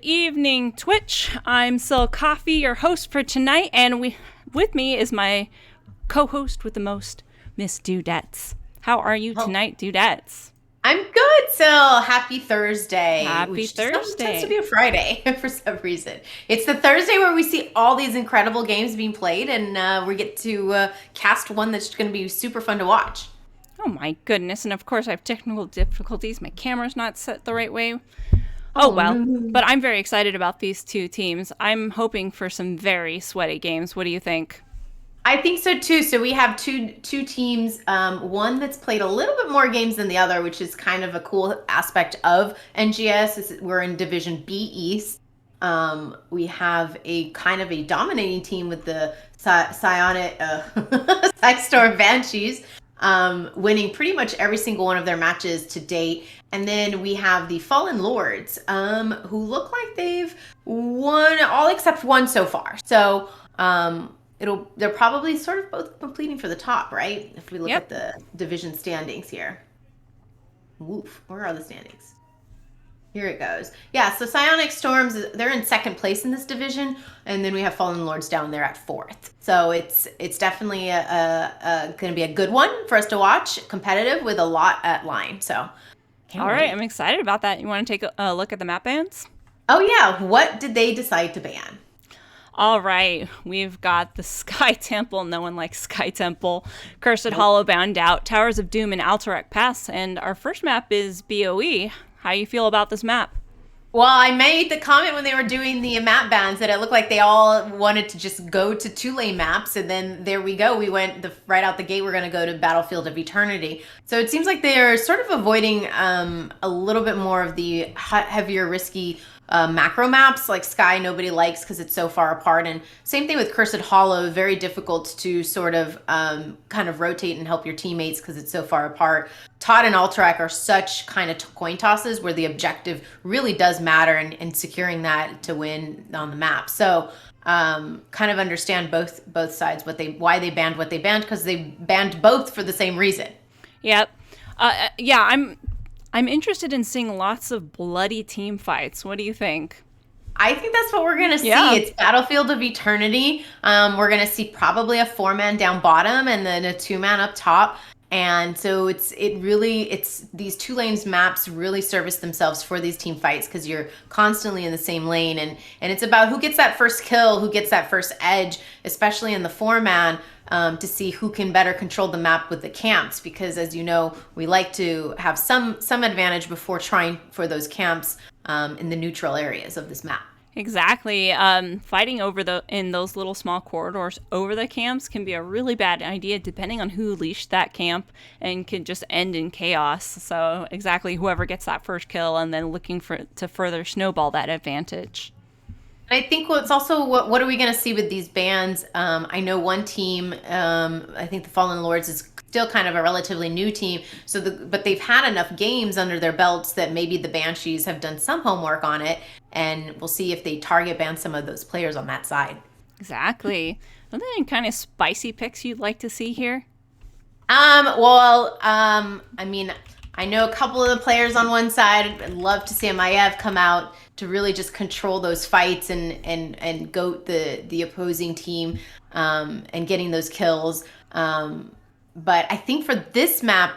evening, Twitch. I'm Sil Coffee, your host for tonight, and with me is my co-host with the most, Miss Duudettes. How are you tonight, Duudettes? I'm good, Sil. Happy Thursday. Happy Thursday. Tends to be a Friday for some reason. It's the Thursday where we see all these incredible games being played, and we get to cast one that's going to be super fun to watch. Oh my goodness, and of course I have technical difficulties. My camera's not set the right way. Oh well, but I'm very excited about these two teams. I'm hoping for some very sweaty games. What do you think? I think so too. So we have two teams, one that's played a little bit more games than the other, which is kind of a cool aspect of NGS. We're in Division B East. We have a kind of a dominating team with the Psistorm Banchees, winning pretty much every single one of their matches to date. And then we have the Fallen Lords, who look like they've won all except one so far. So they're probably sort of both completing for the top, right? If we look at the division standings here. Woof, where are the standings? Here it goes. Yeah, so Psionic Storms, they're in second place in this division, and then we have Fallen Lords down there at fourth. So it's definitely going to be a good one for us to watch, competitive with a lot at line. So, all right, I'm excited about that. You want to take a look at the map bans? Oh yeah, what did they decide to ban? All right, we've got the Sky Temple. No one likes Sky Temple. Cursed Hollow, Bound Out, Towers of Doom, and Alterac Pass. And our first map is BOE. How you feel about this map? Well, I made the comment when they were doing the map bans that it looked like they all wanted to just go to 2-lane maps, and then there we go. We went right out the gate. We're going to go to Battlefield of Eternity. So it seems like they're sort of avoiding a little bit more of the heavier, risky macro maps. Like Sky, nobody likes because it's so far apart, and same thing with Cursed Hollow. Very difficult to sort of kind of rotate and help your teammates because it's so far apart. Todd and Alterac are such kind of coin tosses where the objective really does matter in securing that to win on the map. So kind of understand both sides why they banned what they banned, because they banned both for the same reason. Yep. I'm interested in seeing lots of bloody team fights. What do you think? I think that's what we're going to see. Yeah. It's Battlefield of Eternity. We're going to see probably a 4-man down bottom and then a 2-man up top. And so it's these 2 lanes maps really service themselves for these team fights because you're constantly in the same lane, and it's about who gets that first kill, who gets that first edge, especially in the 4-man, to see who can better control the map with the camps, because as you know, we like to have some advantage before trying for those camps in the neutral areas of this map. Exactly. Fighting in those little small corridors over the camps can be a really bad idea depending on who leashed that camp, and can just end in chaos. So exactly, whoever gets that first kill and then looking to further snowball that advantage. I think it's also what are we going to see with these bans? I know one team, I think the Fallen Lords is still kind of a relatively new team, but they've had enough games under their belts that maybe the Banshees have done some homework on it, and we'll see if they target ban some of those players on that side. Exactly. Are there any kind of spicy picks you'd like to see here? I mean, I know a couple of the players on one side. I'd love to see Maiev come out to really just control those fights and goat the opposing team and getting those kills. But I think for this map,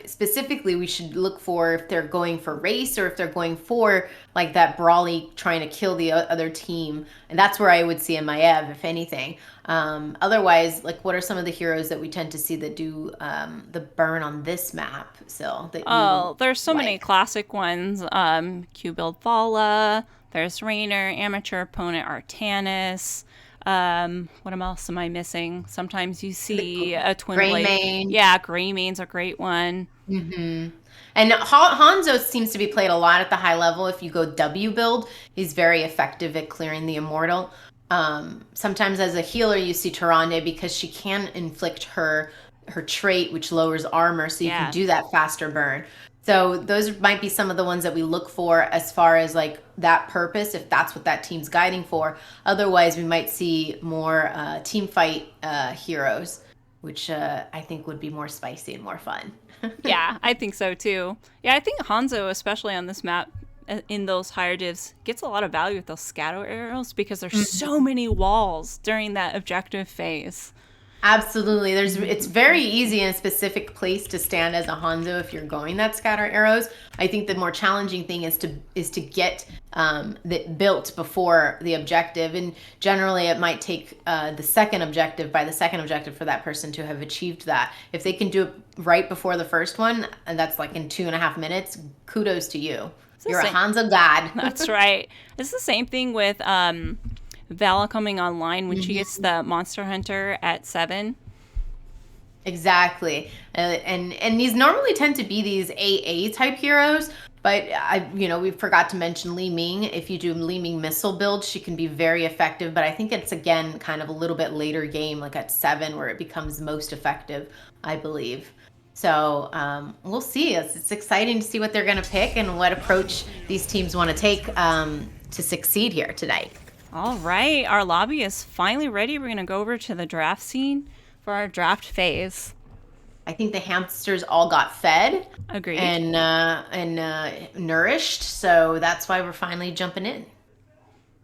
specifically, we should look for if they're going for race or if they're going for like that brawly trying to kill the other team. And that's where I would see a Maiev, if anything. Otherwise, like, what are some of the heroes that we tend to see that do the burn on this map? There's so many classic ones. Q-Build Vala, there's Raynor, Amateur Opponent Artanis. What else am I missing? Sometimes you see a twin blade. Greymane. Yeah, Greymane's a great one. Mm-hmm. And Hanzo seems to be played a lot at the high level. If you go W build, he's very effective at clearing the Immortal. Sometimes as a healer, you see Tyrande because she can inflict her trait, which lowers armor, so you can do that faster burn. So those might be some of the ones that we look for as far as like that purpose, if that's what that team's guiding for. Otherwise, we might see more team fight heroes, which I think would be more spicy and more fun. Yeah, I think so too. Yeah, I think Hanzo, especially on this map, in those higher divs gets a lot of value with those scatter arrows because there's so many walls during that objective phase. Absolutely. It's very easy in a specific place to stand as a Hanzo if you're going that scatter arrows. I think the more challenging thing is to get that built before the objective, and generally it might take the second objective for that person to have achieved that. If they can do it right before the first one, and that's like in 2.5 minutes, kudos to you. You're a Hanzo god. That's right. It's the same thing with Vala coming online when she gets the Monster Hunter at 7. Exactly. And these normally tend to be these AA type heroes, but we forgot to mention Li Ming. If you do Li Ming missile build, she can be very effective, but I think it's again kind of a little bit later game, like at 7 where it becomes most effective, I believe. So we'll see. It's exciting to see what they're going to pick and what approach these teams want to take to succeed here tonight. All right, our lobby is finally ready. We're going to go over to the draft scene for our draft phase. I think the hamsters all got fed. Agreed. And nourished, so that's why we're finally jumping in.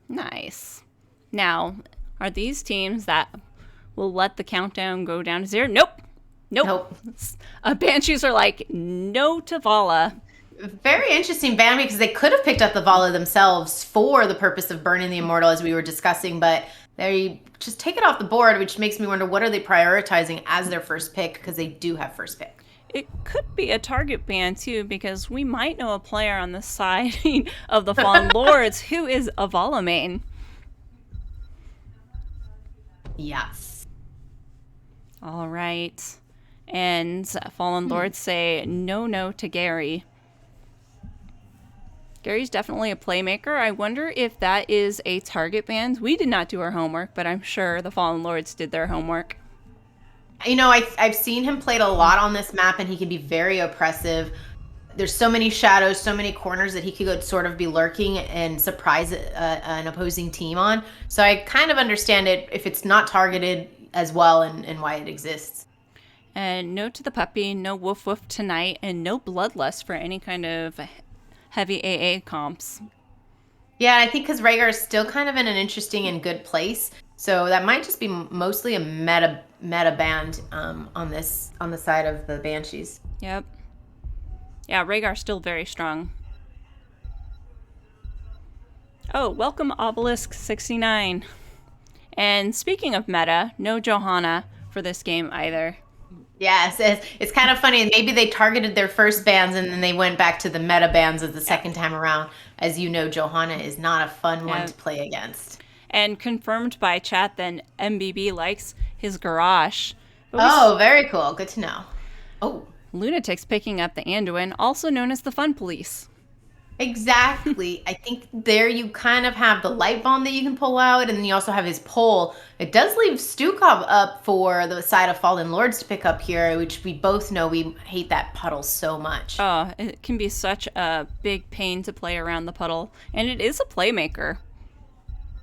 Nice. Now, are these teams that will let the countdown go down to 0? Nope. Banshees are like, no to Vala. Very interesting ban because they could have picked up the Vala themselves for the purpose of burning the Immortal, as we were discussing, but they just take it off the board, which makes me wonder, what are they prioritizing as their first pick, because they do have first pick. It could be a target ban too, because we might know a player on the side of the Fallen Lords who is a Vala main. Yes. All right. And Fallen Lords say no to Gary. Gary's definitely a playmaker. I wonder if that is a target ban. We did not do our homework, but I'm sure the Fallen Lords did their homework. I've seen him played a lot on this map, and he can be very oppressive. There's so many shadows, so many corners that he could sort of be lurking and surprise an opposing team on. So I kind of understand it if it's not targeted as well, and why it exists. And no to the puppy, no woof woof tonight, and no bloodlust for any kind of heavy AA comps. Yeah, I think because Rhaegar is still kind of in an interesting and good place, so that might just be mostly a meta band on the side of the Banshees. Yep. Yeah, Rhaegar's still very strong. Oh, welcome Obelisk 69. And speaking of meta, no Johanna for this game either. Yes, it's kind of funny. Maybe they targeted their first bans and then they went back to the meta bans of the second time around. As you know, Johanna is not a fun one to play against. And confirmed by chat, then MBB likes his garage. Very cool. Good to know. Oh. Lunatic's picking up the Anduin, also known as the Fun Police. Exactly. I think there you kind of have the light bomb that you can pull out, and then you also have his pole. It does leave Stukov up for the side of Fallen Lords to pick up here, which we both know we hate that puddle so much. Oh, it can be such a big pain to play around the puddle, and it is a playmaker.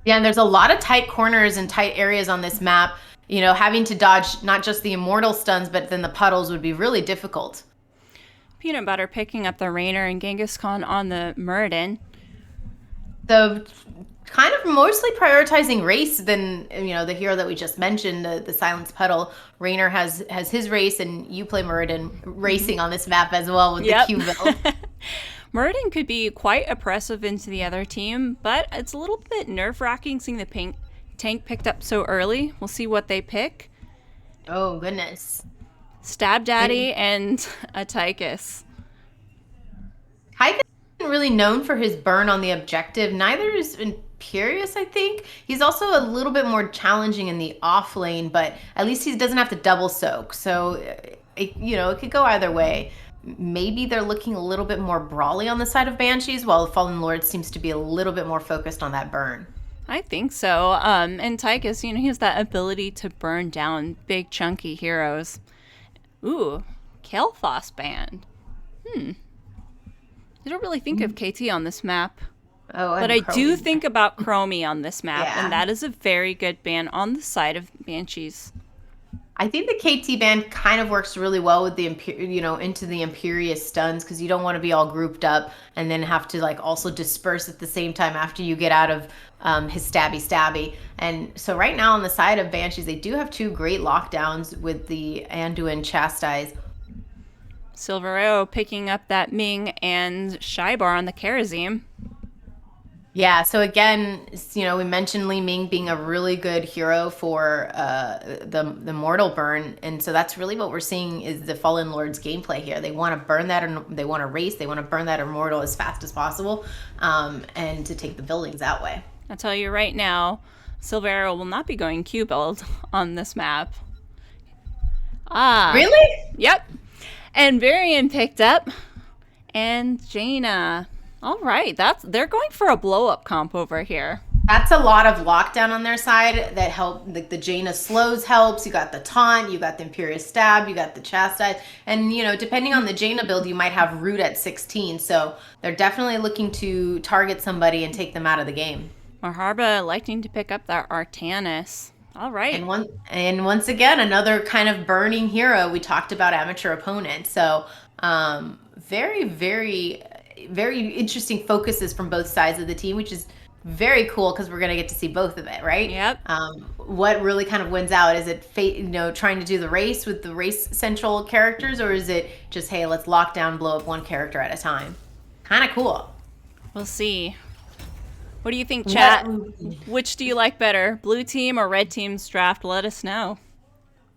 Yeah, and there's a lot of tight corners and tight areas on this map. You know, having to dodge not just the immortal stuns, but then the puddles would be really difficult. Peanut Butter picking up the Rainer and Genghis Khan on the Muradin. So kind of mostly prioritizing race than, the hero that we just mentioned, the Silence Puddle. Rainer has his race, and you play Muradin racing on this map as well with the Q build. Muradin could be quite oppressive into the other team, but it's a little bit nerve-wracking seeing the tank picked up so early. We'll see what they pick. Oh, goodness. Stab Daddy and a Tychus. Tychus isn't really known for his burn on the objective. Neither is Imperious, I think. He's also a little bit more challenging in the off lane, but at least he doesn't have to double soak. So, it could go either way. Maybe they're looking a little bit more brawly on the side of Banshees, while the Fallen Lord seems to be a little bit more focused on that burn. I think so. And Tychus, he has that ability to burn down big chunky heroes. Ooh, Kael'thas band. I don't really think of KT on this map. But I do think about Chromie on this map, and that is a very good ban on the side of Banshees. I think the KT band kind of works really well with the into the Imperious stuns, because you don't want to be all grouped up and then have to like also disperse at the same time after you get out of his stabby. And so right now on the side of Banshees, they do have two great lockdowns with the Anduin Chastise. Silver Arrow picking up that Ming and Shybar on the Karazim. Yeah, so again, we mentioned Li Ming being a really good hero for the Mortal Burn, and so that's really what we're seeing is the Fallen Lord's gameplay here. They want to burn that, and they want to race. They want to burn that Immortal as fast as possible, and to take the buildings that way. I'll tell you right now, Silver Arrow will not be going Q build on this map. Really? Yep. And Varian picked up, and Jaina. All right, they're going for a blow-up comp over here. That's a lot of lockdown on their side that help. The Jaina slows helps. You got the taunt, you got the Imperious Stab, you got the Chastise, and depending on the Jaina build, you might have Root at 16. So they're definitely looking to target somebody and take them out of the game. Maharba liking to pick up that Artanis. All right. And once again, another kind of burning hero. We talked about amateur opponent. So very, very, very interesting focuses from both sides of the team, which is very cool because we're going to get to see both of it, right? Yep. What really kind of wins out? Is it trying to do the race with the race central characters, or is it just, hey, let's lock down, blow up one character at a time? Kind of cool. We'll see. What do you think, chat? Which do you like better, blue team or red team's draft? Let us know.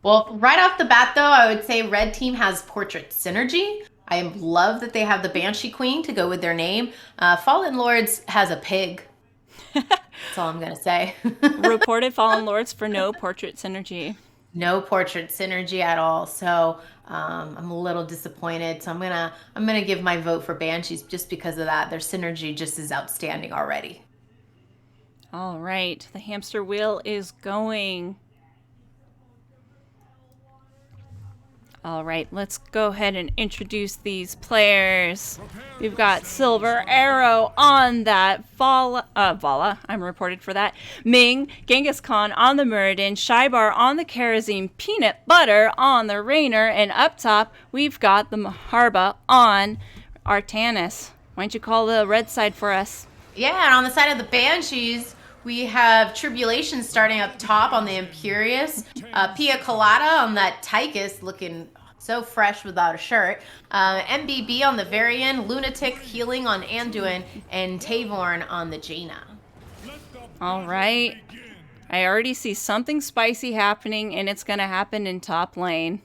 Well, right off the bat, though, I would say red team has portrait synergy. I love that they have the Banshee Queen to go with their name. Fallen Lords has a pig. That's all I'm going to say. Reported Fallen Lords for no portrait synergy. No portrait synergy at all. So I'm a little disappointed. So I'm gonna give my vote for Banshees just because of that. Their synergy just is outstanding already. All right, the hamster wheel is going. All right, let's go ahead and introduce these players. We've got Silver Arrow on that Vala, I'm reported for that. Ming, Genghis Khan on the Muradin, Shybar on the Karazim, Peanut Butter on the Rainer, and up top, we've got the Maharba on Artanis. Why don't you call the red side for us? Yeah, and on the side of the Banshees, we have Tribulation starting up top on the Imperious. Pia Colada on that Tychus looking so fresh without a shirt. MBB on the Varian. Lunatic healing on Anduin. And Tavorn on the Jaina. All right. I already see something spicy happening, and it's going to happen in top lane.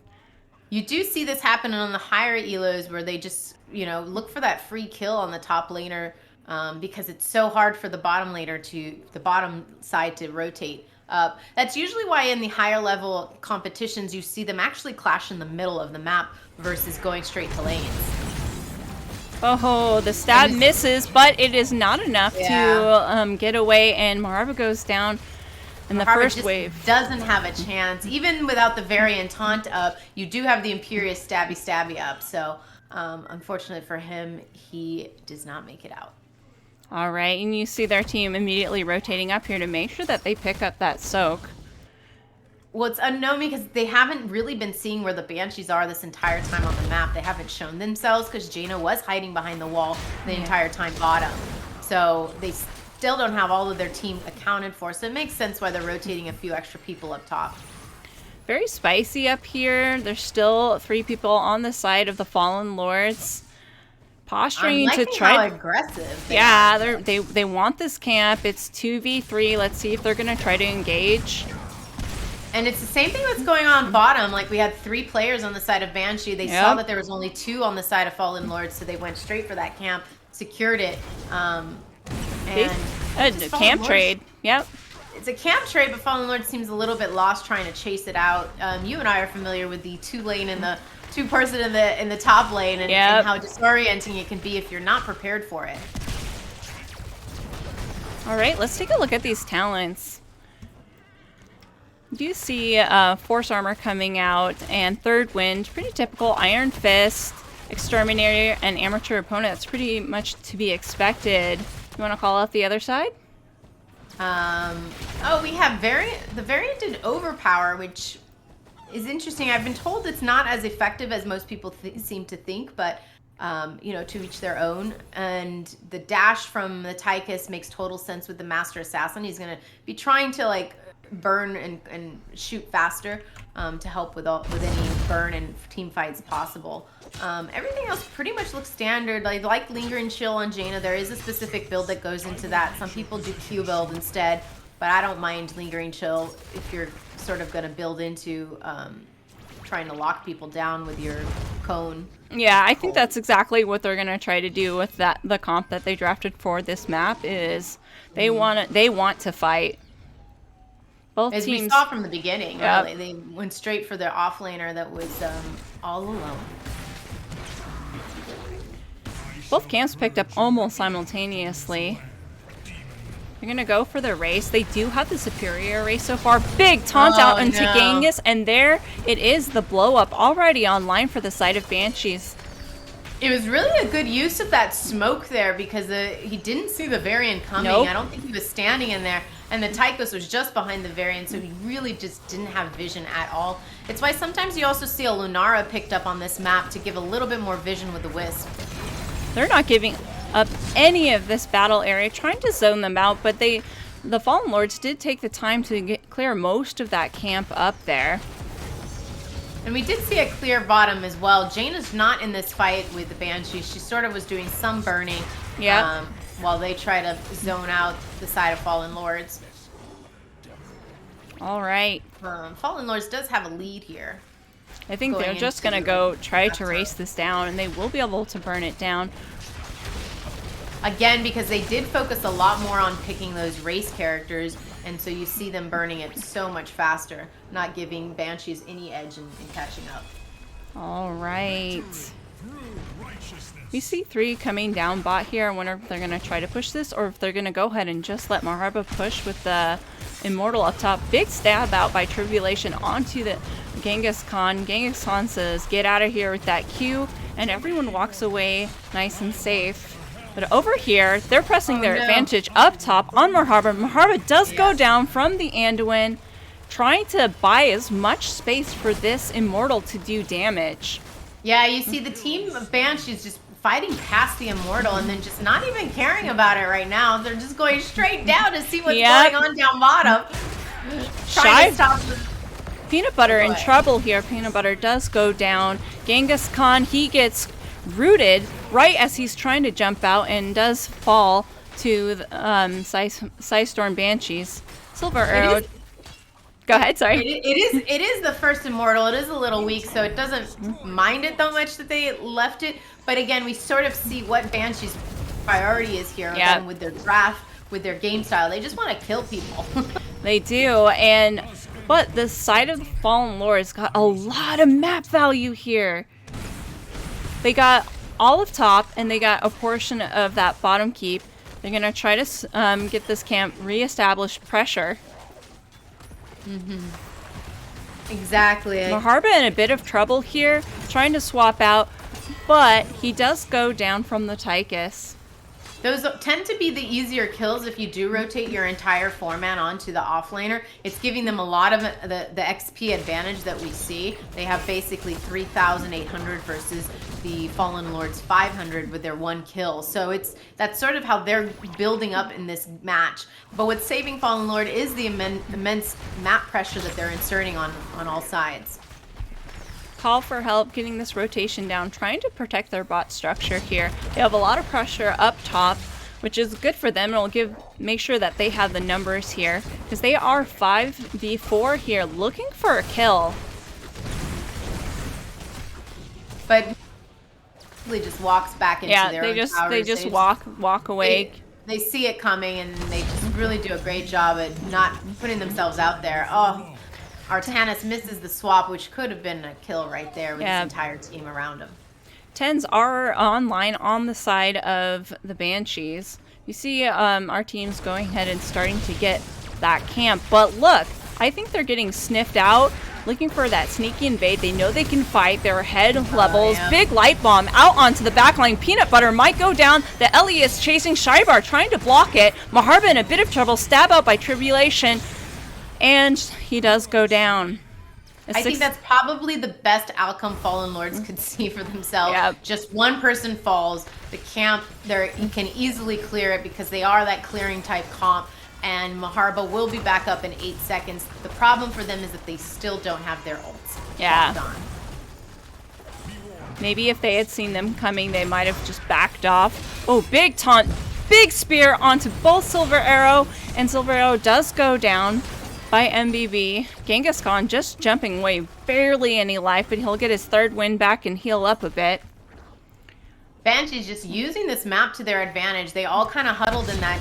You do see this happen on the higher elos where they just, look for that free kill on the top laner. Because it's so hard for the bottom side to rotate up. That's usually why in the higher level competitions you see them actually clash in the middle of the map versus going straight to lanes. Oh, the stab misses, but it is not enough to get away, and Maharba goes down in the first wave. Doesn't have a chance. Even without the Variant taunt up, you do have the Imperious stabby up. So unfortunately for him, he does not make it out. All right, and you see their team immediately rotating up here to make sure that they pick up that soak. Well, it's unknown because they haven't really been seeing where the Banshees are this entire time on the map. They haven't shown themselves because Jaina was hiding behind the wall the entire time bottom. So they still don't have all of their team accounted for. So it makes sense why they're rotating a few extra people up top. Very spicy up here. There's still 3 people on the side of the Fallen Lords. Posturing to try. How aggressive. They want this camp. It's 2v3. Let's see if they're gonna try to engage. And it's the same thing that's going on bottom. Like we had 3 players on the side of Banshee. They saw that there was only 2 on the side of Fallen Lords, so they went straight for that camp, secured it. And camp trade. Yep. It's a camp trade, but Fallen Lord seems a little bit lost trying to chase it out. You and I are familiar with the 2-lane and the 2-person in the top lane, and how disorienting it can be if you're not prepared for it. All right, let's take a look at these talents. You see Force Armor coming out and Third Wind, pretty typical. Iron Fist, Exterminator, and Amateur Opponent. That's pretty much to be expected. You want to call out the other side? We have the Variant did Overpower, which is interesting. I've been told it's not as effective as most people seem to think, but you know, to each their own. And the dash from the Tychus makes total sense with the Master Assassin. He's going to be trying to like burn and shoot faster to help with any burn and team fights possible. Everything else pretty much looks standard. Like Lingering Chill on Jaina, there is a specific build that goes into that. Some people do Q build instead, but I don't mind Lingering Chill if you're sort of going to build into trying to lock people down with your cone. Yeah, I think that's exactly what they're gonna try to do with the comp that they drafted for this map. Is they want to fight. Both As teams, we saw from the beginning, yep. really, they went straight for their offlaner that was all alone. Both camps picked up almost simultaneously. They're gonna go for the race. They do have the superior race so far. Big taunt out into Genghis, and there it is, the blow up already online for the side of Banshees. It was really a good use of that smoke there because he didn't see the Varian coming. Nope. I don't think he was standing in there, and the Tychus was just behind the Varian, so he really just didn't have vision at all. It's why sometimes you also see a Lunara picked up on this map to give a little bit more vision with the Wisp. They're not giving up any of this battle area, trying to zone them out, but the Fallen Lords did take the time to clear most of that camp up there. And we did see a clear bottom as well. Jaina's not in this fight with the Banshees. She sort of was doing some burning while they try to zone out the side of Fallen Lords. All right. Fallen Lords does have a lead here. I think they're just going to go try to race this down, and they will be able to burn it down. Again, because they did focus a lot more on picking those race characters, and so you see them burning it so much faster, not giving Banshees any edge in catching up. All right. We see 3 coming down bot here. I wonder if they're going to try to push this, or if they're going to go ahead and just let Maharba push with the Immortal up top. Big stab out by Tribulation onto the Genghis Khan. Genghis Khan says, get out of here with that Q, and everyone walks away nice and safe. But over here, they're pressing their advantage up top on Maharba. Maharba does go down from the Anduin, trying to buy as much space for this Immortal to do damage. Yeah, you see the team of Banshees just fighting past the Immortal and then just not even caring about it right now. They're just going straight down to see what's going on down bottom. Trying to stop the Peanut Butter in trouble here. Peanut Butter does go down. Genghis Khan, he gets rooted right as he's trying to jump out and does fall to Psistorm Banshees. Silver Arrow. Go ahead, sorry. It is the first Immortal. It is a little weak, so it doesn't mind it that much that they left it. But again, we sort of see what Banshee's priority is here. Again, with their draft, with their game style. They just want to kill people. They do, but the side of the Fallen Lords got a lot of map value here. They got all of top, and they got a portion of that bottom keep. They're going to try to get this camp reestablished pressure. Exactly. Maharba in a bit of trouble here, trying to swap out, but he does go down from the Tychus. Those tend to be the easier kills if you do rotate your entire format onto the offlaner. It's giving them a lot of the XP advantage that we see. They have basically 3,800 versus the Fallen Lords 500 with their 1 kill. So that's sort of how they're building up in this match. But what's saving Fallen Lord is the immense map pressure that they're inserting on all sides. Call for help getting this rotation down, trying to protect their bot structure here. They have a lot of pressure up top, which is good for them. It'll make sure that they have the numbers here, because they are 5v4 here, looking for a kill. But he just walks back into their own towers. They just walk away. They see it coming, and they just really do a great job at not putting themselves out there. Oh. Artanis misses the swap, which could have been a kill right there with his entire team around him. 10s are online on the side of the Banshees. You see our teams going ahead and starting to get that camp. But look, I think they're getting sniffed out, looking for that sneaky invade. They know they can fight. They're ahead of levels. Big light bomb out onto the backline. Peanut Butter might go down. The Ellie is chasing Shybar, trying to block it. Maharba in a bit of trouble. Stab out by Tribulation. And he does go down. I think that's probably the best outcome Fallen Lords could see for themselves. Yep. Just one person falls. The camp, you can easily clear it because they are that clearing type comp. And Maharba will be back up in 8 seconds. The problem for them is that they still don't have their ults. Yeah. Maybe if they had seen them coming, they might have just backed off. Oh, big taunt. Big spear onto both Silver Arrow. And Silver Arrow does go down by MBB. Genghis Khan just jumping away, barely any life, but he'll get his third win back and heal up a bit. Banchees just using this map to their advantage. They all kind of huddled in that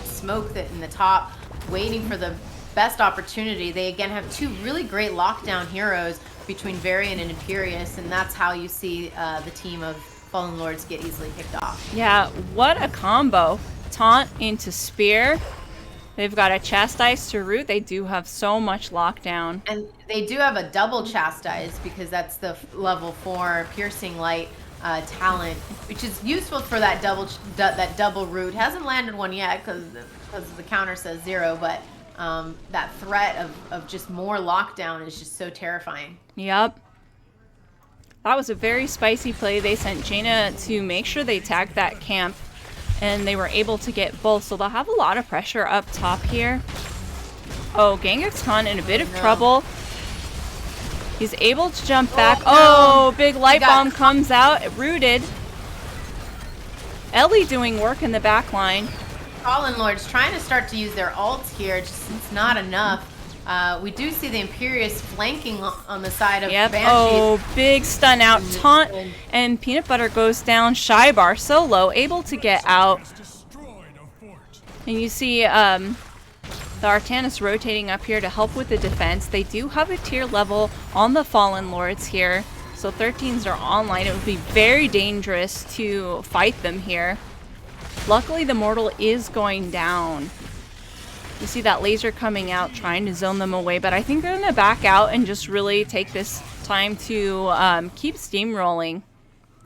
smoke that in the top, waiting for the best opportunity. They again have two really great lockdown heroes between Varian and Imperius, and that's how you see the team of Fallen Lords get easily picked off. Yeah, what a combo. Taunt into spear. They've got a chastise to root. They do have so much lockdown. And they do have a double chastise because that's the level 4 piercing light talent, which is useful for that double root. Hasn't landed one yet because the counter says 0, but that threat of just more lockdown is just so terrifying. Yep. That was a very spicy play. They sent Jaina to make sure they tagged that camp, and they were able to get both, so they'll have a lot of pressure up top here. Oh, Genghis Khan in a bit of trouble. He's able to jump back. Oh, big light bomb comes out, rooted. Ellie doing work in the back line. Fallen Lords trying to start to use their ults here, just it's not enough. We do see the Imperius flanking on the side of Banchees. Oh, big stun out. Taunt and Peanut Butter goes down. Shybar solo, able to get out. And you see the Artanis rotating up here to help with the defense. They do have a tier level on the Fallen Lords here. So 13s are online. It would be very dangerous to fight them here. Luckily, the Mortal is going down. You see that laser coming out, trying to zone them away, but I think they're going to back out and just really take this time to keep steamrolling.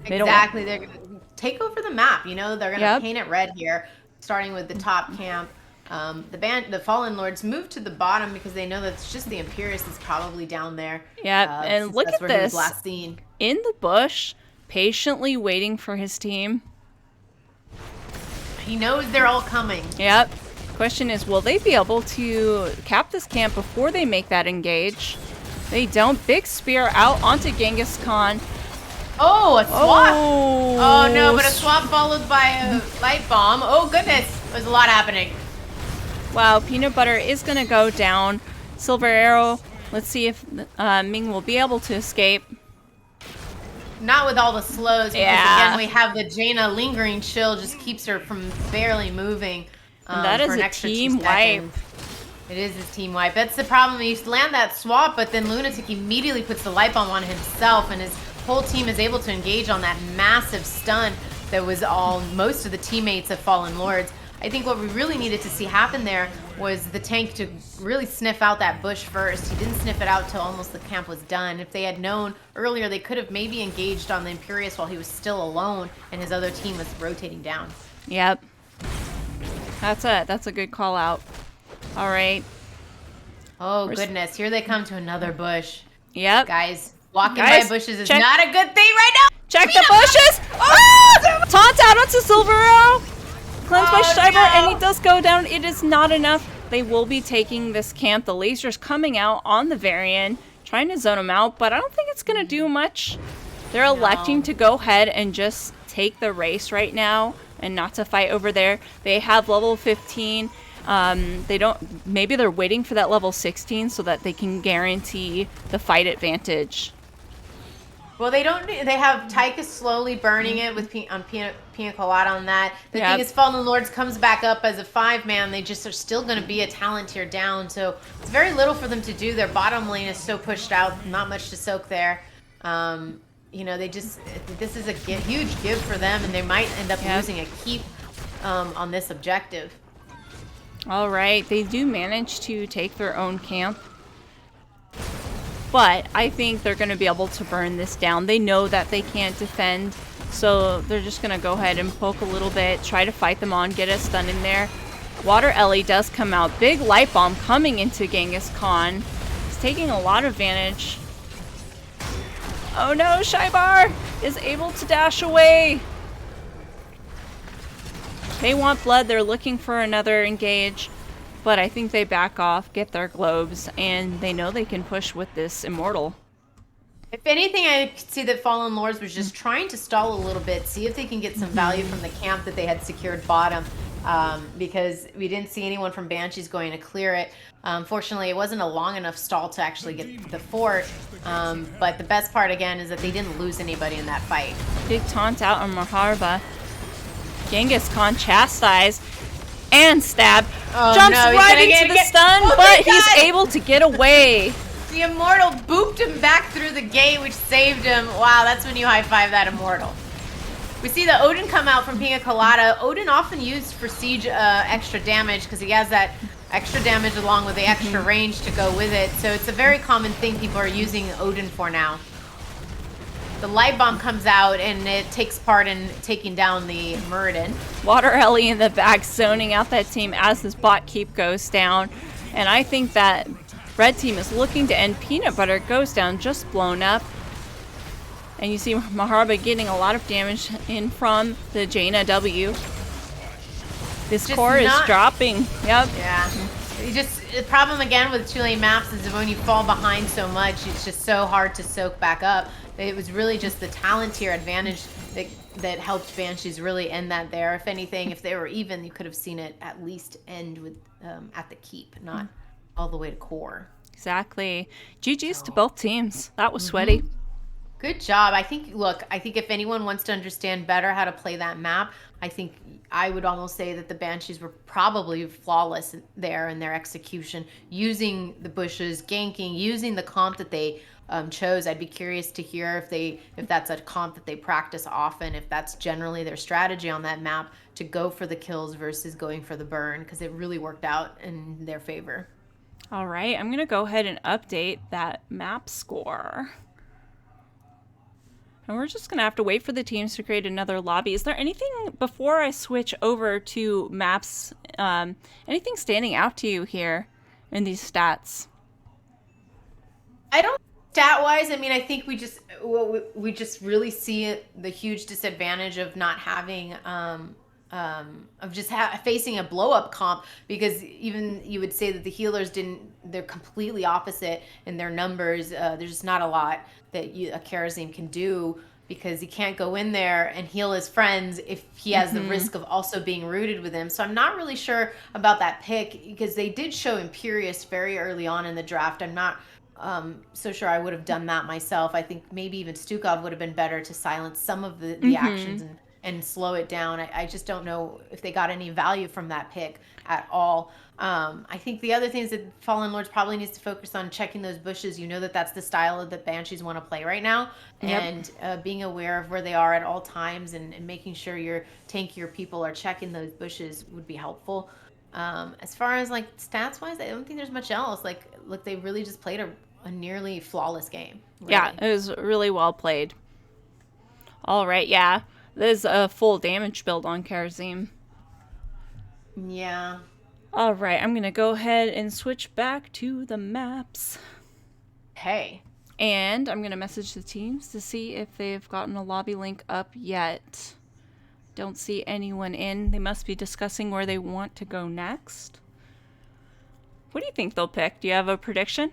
Exactly. They're going to take over the map, you know? They're going to paint it red here, starting with the top camp. The Fallen Lords move to the bottom because they know that it's just the Imperius is probably down there. Yeah, and look at this. He was last seen. In the bush, patiently waiting for his team. He knows they're all coming. Yep. Question is, will they be able to cap this camp before they make that engage? They don't. Big spear out onto Genghis Khan. Oh, a swap. Oh no, but a swap followed by a light bomb. Oh goodness, there's a lot happening. Wow, Peanut Butter is going to go down. Silver Arrow, let's see if Ming will be able to escape. Not with all the slows, because again, we have the Jaina lingering chill, just keeps her from barely moving. And that is a team wipe. It is his team wipe. That's the problem. He used to land that swap, but then Lunatic immediately puts the light bomb on himself, and his whole team is able to engage on that massive stun that was most of the teammates of Fallen Lords. I think what we really needed to see happen there was the tank to really sniff out that bush first. He didn't sniff it out till almost the camp was done. If they had known earlier, they could have maybe engaged on the Imperius while he was still alone and his other team was rotating down. Yep. That's a good call out. All right. Oh, goodness. Here they come to another bush. Yep. Guys, walking by bushes is not a good thing right now. Check the bushes. Oh! Taunt out onto Silver Arrow. Cleansed by Schreiber, and he does go down. It is not enough. They will be taking this camp. The laser's coming out on the Varian, trying to zone him out, but I don't think it's going to do much. They're electing to go ahead and just take the race right now and not to fight over there. They have level 15. Maybe they're waiting for that level 16 so that they can guarantee the fight advantage. Well, they don't. They have Tychus slowly burning it with Pina Colada on that. The thing is, Fallen Lords comes back up as a 5-man. They just are still going to be a talent tier down, so it's very little for them to do. Their bottom lane is so pushed out, not much to soak there. You know, this is a huge give for them, and they might end up losing a keep on this objective. All right, they do manage to take their own camp. But I think they're going to be able to burn this down. They know that they can't defend, so they're just going to go ahead and poke a little bit, try to fight them on, get a stun in there. Water Ellie does come out. Big light bomb coming into Genghis Khan. taking a lot of advantage. Oh no, Shybar is able to dash away. They want blood. They're looking for another engage. But I think they back off, get their globes, and they know they can push with this Immortal. If anything, I could see that Fallen Lords was just trying to stall a little bit, see if they can get some value from the camp that they had secured bottom, because we didn't see anyone from Banshees going to clear it. Fortunately, it wasn't a long enough stall to actually get the fort, but the best part, again, is that they didn't lose anybody in that fight. Big taunt out on Maharba. Genghis Khan chastised and stab. Oh, Jumps no, right into the stun, but he's able to get away. The Immortal booped him back through the gate, which saved him. Wow, that's when you high-five that Immortal. We see the Odin come out from Pina Colada. Odin often used for siege extra damage because he has that extra damage along with the extra range to go with it. So it's a very common thing people are using Odin for now. The light bomb comes out and it takes part in taking down the Muradin. Water Ellie in the back zoning out that team as this bot keep goes down. And I think that red team is looking to end Peanut Butter. Goes down, just blown up. And you see Maharba getting a lot of damage in from the Jaina W. This Just core is dropping. Yep. Yeah. The problem again with 2-lane maps is that when you fall behind so much, it's just so hard to soak back up. It was really just the talent tier advantage that helped Banshees really end that there. If anything, if they were even, you could have seen it at least end with at the keep, not all the way to core. Exactly. GG's to both teams. That was sweaty. Good job. I think if anyone wants to understand better how to play that map, I think I would almost say that the Banshees were probably flawless there in their execution, using the bushes, ganking, using the comp that they chose. I'd be curious to hear if that's a comp that they practice often, if that's generally their strategy on that map to go for the kills versus going for the burn, because it really worked out in their favor. All right, I'm going to go ahead and update that map score. And we're just going to have to wait for the teams to create another lobby. Is there anything, before I switch over to maps, anything standing out to you here in these stats? I don't, stat-wise, I mean, I think we just really see the huge disadvantage of not having, of just facing a blow-up comp, because even you would say that the healers they're completely opposite in their numbers. There's just not a lot that a Karazim can do, because he can't go in there and heal his friends if he has the risk of also being rooted with him. So I'm not really sure about that pick, because they did show Imperious very early on in the draft. I'm not so sure I would have done that myself. I think maybe even Stukov would have been better to silence some of the actions and slow it down. I just don't know if they got any value from that pick at all. I think the other things that Fallen Lords probably needs to focus on, checking those bushes. You know that's the style that Banshees want to play right now. Yep. And being aware of where they are at all times and making sure your tankier people are checking those bushes would be helpful. As far as like stats wise, I don't think there's much else. Look, they really just played a nearly flawless game. Really. Yeah, it was really well played. All right, yeah. There's a full damage build on Karazim. Yeah. All right, I'm going to go ahead and switch back to the maps. Hey. And I'm going to message the teams to see if they've gotten a lobby link up yet. Don't see anyone in. They must be discussing where they want to go next. What do you think they'll pick? Do you have a prediction?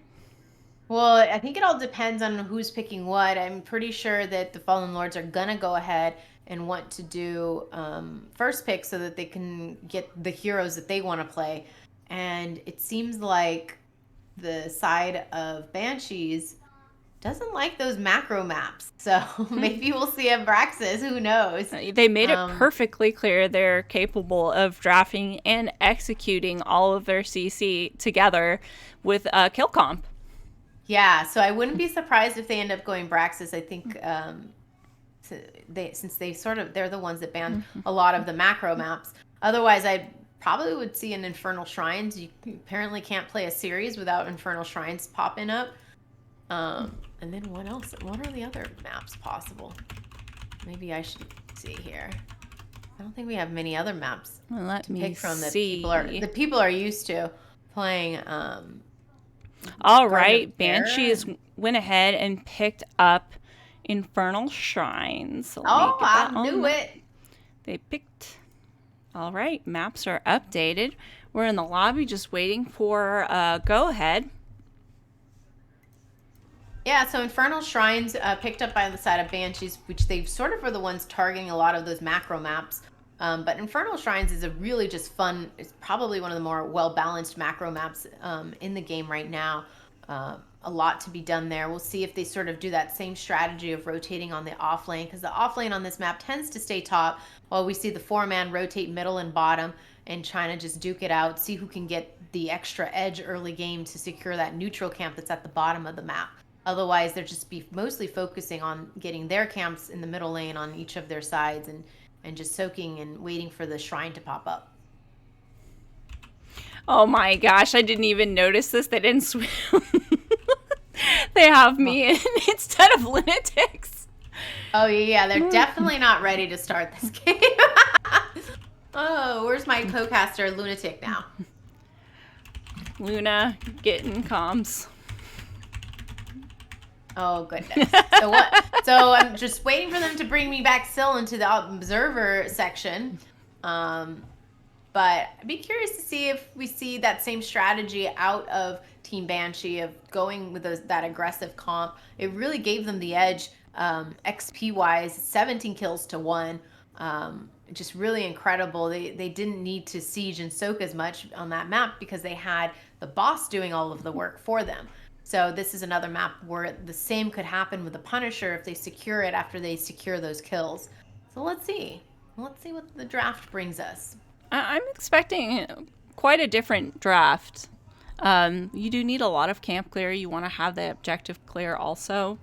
Well, I think it all depends on who's picking what. I'm pretty sure that the Fallen Lords are going to go ahead and want to do first pick so that they can get the heroes that they want to play. And it seems like the side of Banshees doesn't like those macro maps. So maybe we'll see Abraxas. Who knows? They made it perfectly clear they're capable of drafting and executing all of their CC together with a kill comp. Yeah, so I wouldn't be surprised if they end up going Braxis. I think they're the ones that banned a lot of the macro maps. Otherwise, I probably would see an Infernal Shrines. You apparently can't play a series without Infernal Shrines popping up. And then what else? What are the other maps possible? Maybe I should see here. I don't think we have many other maps to pick from that people are used to playing All Garden of right, Terror. Banshees went ahead and picked up Infernal Shrines. So let me Oh, get I that on knew the. it. They picked. All right, maps are updated. We're in the lobby just waiting for go ahead. Yeah, so Infernal Shrines picked up by the side of Banshees, which they sort of are the ones targeting a lot of those macro maps. But Infernal Shrines is a really just fun, it's probably one of the more well balanced macro maps in the game right now. A lot to be done there. We'll see if they sort of do that same strategy of rotating on the off lane, because the off lane on this map tends to stay top, while we see the 4-man rotate middle and bottom and trying to just duke it out, see who can get the extra edge early game to secure that neutral camp that's at the bottom of the map. Otherwise, they're just be mostly focusing on getting their camps in the middle lane on each of their sides and just soaking and waiting for the shrine to pop up. Oh my gosh, I didn't even notice this. They didn't swim. They have Oh, me in instead of lunatics. oh yeah, they're definitely not ready to start this game. Oh, where's my co-caster Lunatic now? Luna getting comms. Oh goodness. So what? So I'm just waiting for them to bring me back still into the observer section. But I'd be curious to see if we see that same strategy out of Team Banshee of going with that aggressive comp. It really gave them the edge XP wise, 17 kills to 1. Just really incredible. They didn't need to siege and soak as much on that map because they had the boss doing all of the work for them. So this is another map where the same could happen with the Punisher if they secure it after they secure those kills. So let's see. Let's see what the draft brings us. I'm expecting quite a different draft. You do need a lot of camp clear. You want to have the objective clear also.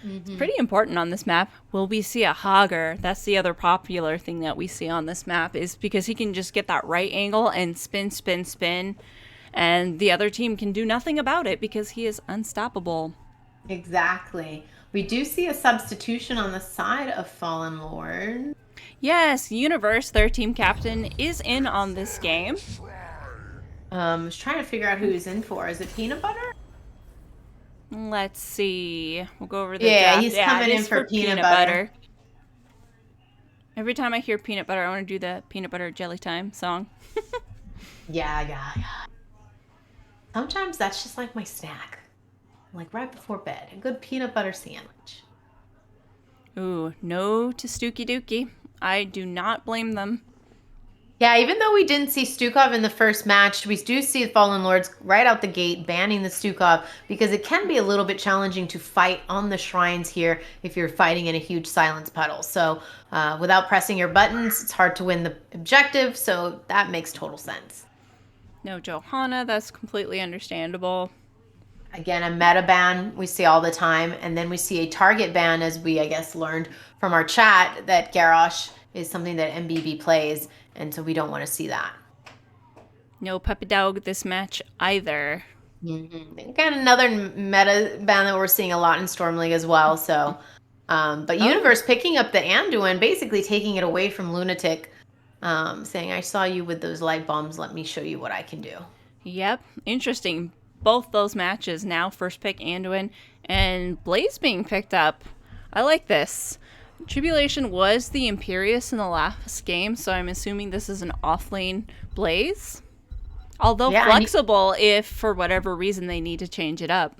It's pretty important on this map. Will we see a Hogger? That's the other popular thing that we see on this map, is because he can just get that right angle and spin, spin, spin. And the other team can do nothing about it because he is unstoppable. Exactly. We do see a substitution on the side of Fallen Lord. Yes, Universe, their team captain, is in on this game. I was trying to figure out who he's in for. Is it Peanut Butter? Let's see. We'll go over the Yeah, draft. he's Yeah, coming it in is for for peanut butter. Every time I hear peanut butter, I want to do the peanut butter jelly time song. Yeah. Sometimes that's just like my snack. Like right before bed. A good peanut butter sandwich. Ooh, no to Stooky Dookie. I do not blame them. Yeah, even though we didn't see Stukov in the first match, we do see Fallen Lords right out the gate banning the Stukov because it can be a little bit challenging to fight on the shrines here if you're fighting in a huge silence puddle. So without pressing your buttons, it's hard to win the objective. So that makes total sense. No Johanna, that's completely understandable. Again, a meta ban we see all the time. And then we see a target ban, as we, I guess, learned from our chat that Garrosh is something that MBB plays. And so we don't want to see that. No puppy dog this match either. Got another meta ban that we're seeing a lot in Storm League as well. So, but Universe picking up the Anduin, basically taking it away from Lunatic, saying, I saw you with those light bombs. Let me show you what I can do. Yep, interesting. Both those matches now, first pick Anduin and Blaze being picked up. I like this. Tribulation was the Imperious in the last game, so I'm assuming this is an offlane Blaze. Although flexible if for whatever reason they need to change it up.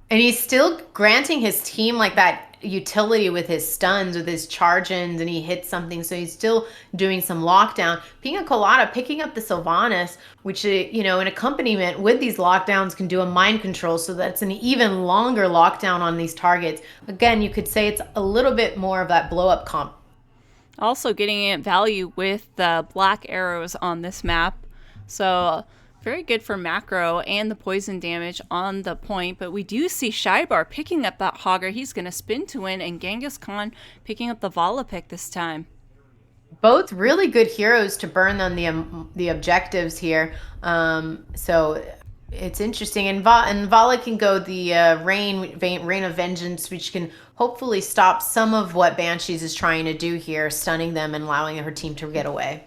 And he's still granting his team like that utility with his stuns, with his charge-ins, and he hits something. So he's still doing some lockdown. Pina Colada picking up the Sylvanas, which, in accompaniment with these lockdowns can do a mind control. So that's an even longer lockdown on these targets. Again, you could say it's a little bit more of that blow-up comp. Also getting value with the black arrows on this map. So very good for macro and the poison damage on the point. But we do see Shybar picking up that Hogger. He's going to spin to win. And Genghis Khan picking up the Vala pick this time. Both really good heroes to burn on the objectives here. So it's interesting. And Vala can go the Rain of Vengeance, which can hopefully stop some of what Banshees is trying to do here, stunning them and allowing her team to get away.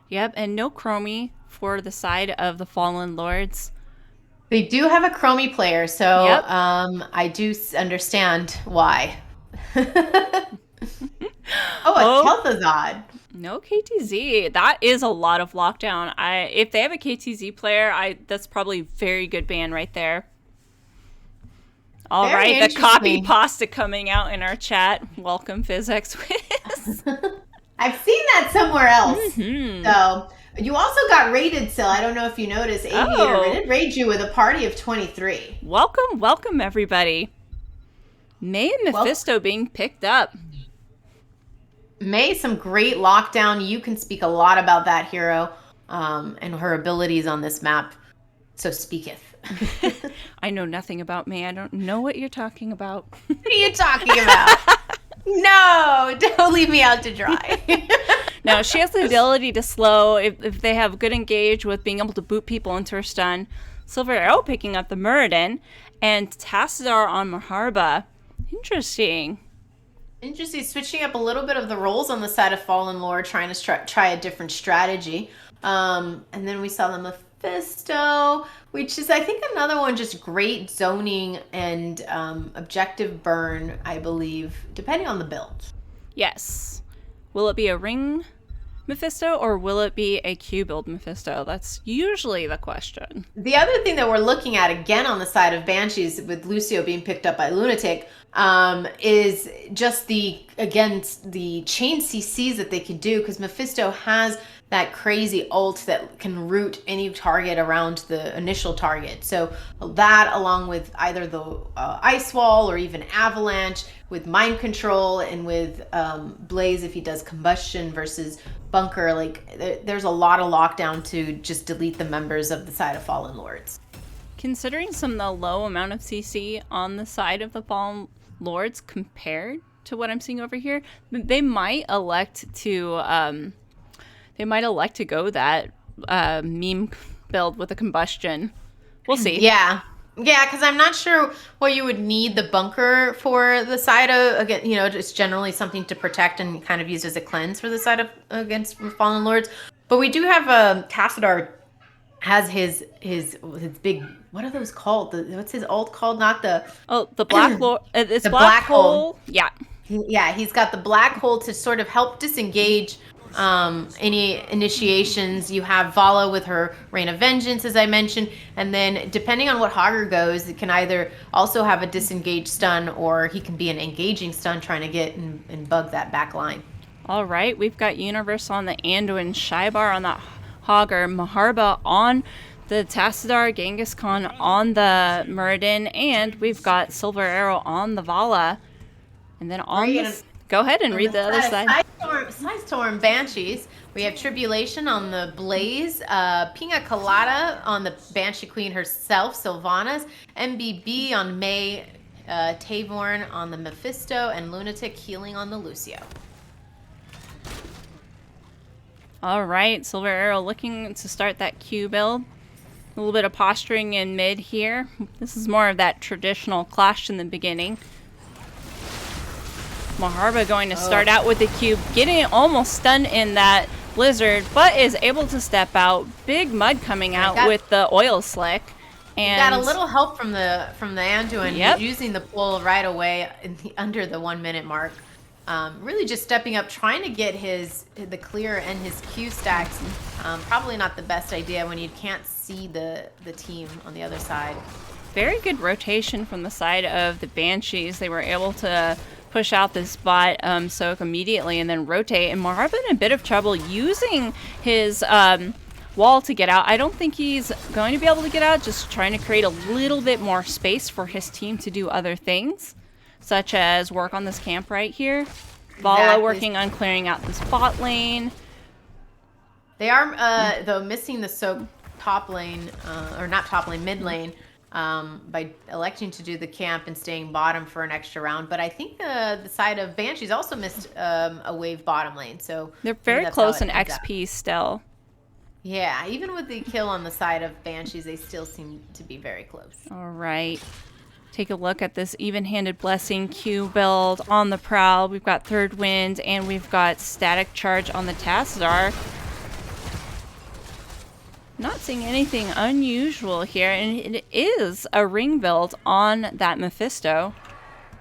Yep, and no Chromie for the side of the Fallen Lords. They do have a Chromie player, so Yep. I do understand why. Oh, a Oh, Kel'Thuzad. no KTZ. That is a lot of lockdown. If they have a KTZ player, that's probably a very good ban right there. All Very right, the copy interesting. pasta coming out in our chat. Welcome, PhysX Whiz. I've seen that somewhere else. Hmm. So you also got raided, Sil. I don't know if you noticed. Aviator Oh, did raid you with a party of 23. welcome, everybody. May and Well, Mephisto being picked up. May, some great lockdown. You can speak a lot about that hero and her abilities on this map. So speaketh. I know nothing about May. I don't know what you're talking about. What are you talking about? No, don't leave me out to dry. No, she has the ability to slow if they have good engage with being able to boot people into her stun. Silver Arrow picking up the Muradin, and Tassadar on Maharba. Interesting. Interesting, switching up a little bit of the roles on the side of Fallen Lord, trying to try a different strategy. And then we saw the Mephisto, which is, I think, another one just great zoning and objective burn, I believe, depending on the build. Yes. Will it be a ring Mephisto or will it be a Q build Mephisto? That's usually the question. The other thing that we're looking at again on the side of Banshees with Lucio being picked up by Lunatic is just the chain CCs that they can do, because Mephisto has that crazy ult that can root any target around the initial target. So that, along with either the ice wall or even avalanche, with mind control and with Blaze if he does combustion versus bunker, like there's a lot of lockdown to just delete the members of the side of Fallen Lords. Considering some of the low amount of CC on the side of the Fallen Lords compared to what I'm seeing over here, they might elect to go that meme build with a combustion. We'll see. Yeah, because I'm not sure what you would need the bunker for the side of, again, just generally something to protect and kind of use as a cleanse for the side of against Fallen Lords. But we do have Tassadar has his big, what are those called? What's his ult called? Not the the Black Lord. It's the Black black hole. Hole. Yeah. Yeah, he's got the black hole to sort of help disengage any initiations. You have Vala with her Rain of Vengeance, as I mentioned, and then depending on what Hager goes, it can either also have a disengaged stun, or he can be an engaging stun trying to get and bug that back line. All right, we've got Universe on the Anduin, Shybar on that Hager, Maharba on the Tassadar, Genghis Khan on the Muradin, and we've got Silver Arrow on the Vala. And then on this, go ahead and read the other side. Psistorm Banshees. We have Tribulation on the Blaze, Pina Colada on the Banshee Queen herself, Sylvanas, MBB on May, Tavorn on the Mephisto, and Lunatic healing on the Lucio. All right, Silver Arrow looking to start that Q build. A little bit of posturing in mid here. This is more of that traditional clash in the beginning. Maharba going to start out with the cube, getting almost stunned in that blizzard, but is able to step out. Big mud coming out with the oil slick. And got a little help from the Anduin, yep, using the pull right away under the 1 minute mark. Really just stepping up, trying to get the clear and his Q stacks. Probably not the best idea when you can't see the team on the other side. Very good rotation from the side of the Banshees. They were able to push out this bot soak immediately and then rotate. And Maharba in a bit of trouble using his wall to get out. I don't think he's going to be able to get out, just trying to create a little bit more space for his team to do other things, such as work on this camp right here. Vala working on clearing out this bot lane. They are, though, missing the soak top lane, or not top lane, mid lane, by electing to do the camp and staying bottom for an extra round. But I think the side of Banshees also missed a wave bottom lane. So they're very close in XP still. Yeah, even with the kill on the side of Banshees, they still seem to be very close. All right. Take a look at this even-handed blessing Q build on the prowl. We've got Third Wind and we've got Static Charge on the Tassadar. Not seeing anything unusual here, and it is a ring build on that Mephisto.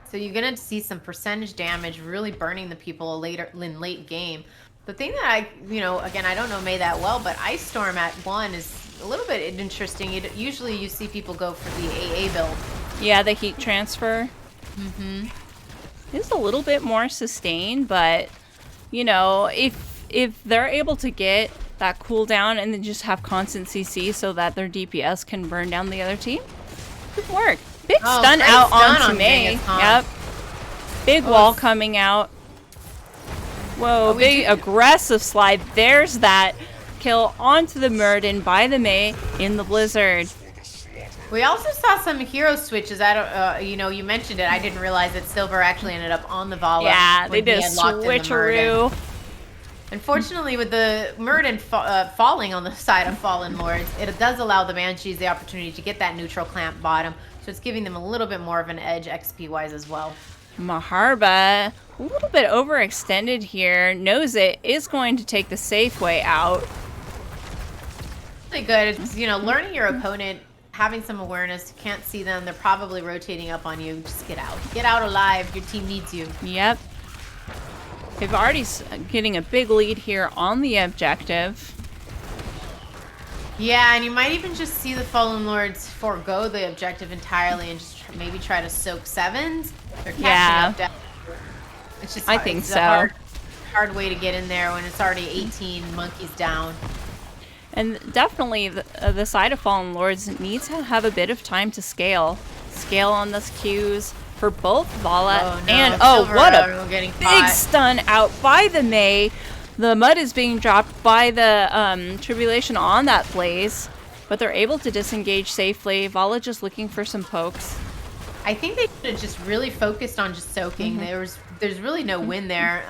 So you're going to see some percentage damage really burning the people later in late game. The thing that again, I don't know May that well, but Ice Storm at 1 is a little bit interesting. Usually you see people go for the AA build. Yeah, the heat transfer. Mm-hmm. It's a little bit more sustained, but, if they're able to get that cooldown and then just have constant CC so that their DPS can burn down the other team, good work. Big stun out onto May. Yep. Big wall coming out. Whoa, big aggressive slide. There's that kill onto the Murden by the May in the Blizzard. We also saw some hero switches. I don't, you mentioned it. I didn't realize that Silver actually ended up on the Vala. Yeah, they did a switcheroo. Unfortunately, with the Murden falling on the side of Fallen Lords, it does allow the Banshees the opportunity to get that neutral clamp bottom. So it's giving them a little bit more of an edge XP-wise as well. Maharba, a little bit overextended here, knows it is going to take the safe way out. Really good. It's, learning your opponent, having some awareness. You can't see them. They're probably rotating up on you. Just get out. Get out alive. Your team needs you. Yep. They've already getting a big lead here on the objective. Yeah, and you might even just see the Fallen Lords forego the objective entirely and just maybe try to soak 7s. They're catching up. It's just I think so. A hard way to get in there when it's already 18 monkeys down. And definitely the side of Fallen Lords needs to have a bit of time to scale. Scale on those Qs for both Vala and what a big stun out by the May. The mud is being dropped by the Tribulation on that Blaze, but they're able to disengage safely. Vala just looking for some pokes. I think they should have just really focused on just soaking. There's really no win there.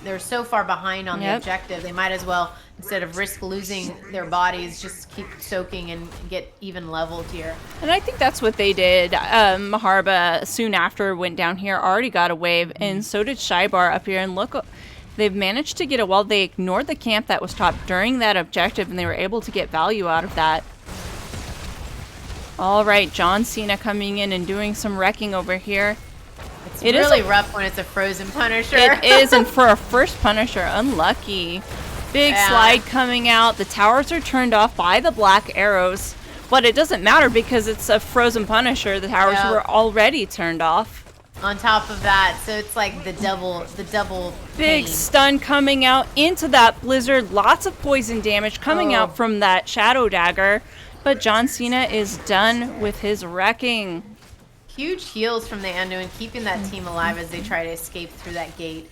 They're so far behind on the objective. They might as well, instead of risk losing their bodies, just keep soaking and get even leveled here. And I think that's what they did. Maharba soon after went down here, already got a wave, and so did Shybar up here. And look, they've managed to get a wall. They ignored the camp that was topped during that objective, and they were able to get value out of that. All right, John Cena coming in and doing some wrecking over here. It's really rough when it's a frozen Punisher. It is, and for a first Punisher, unlucky. Big slide coming out. The towers are turned off by the black arrows, but it doesn't matter because it's a frozen Punisher. The towers were already turned off. On top of that, so it's like the double big stun coming out into that Blizzard. Lots of poison damage coming out from that Shadow Dagger. But John Cena is done with his wrecking. Huge heals from the Anduin, keeping that team alive as they try to escape through that gate.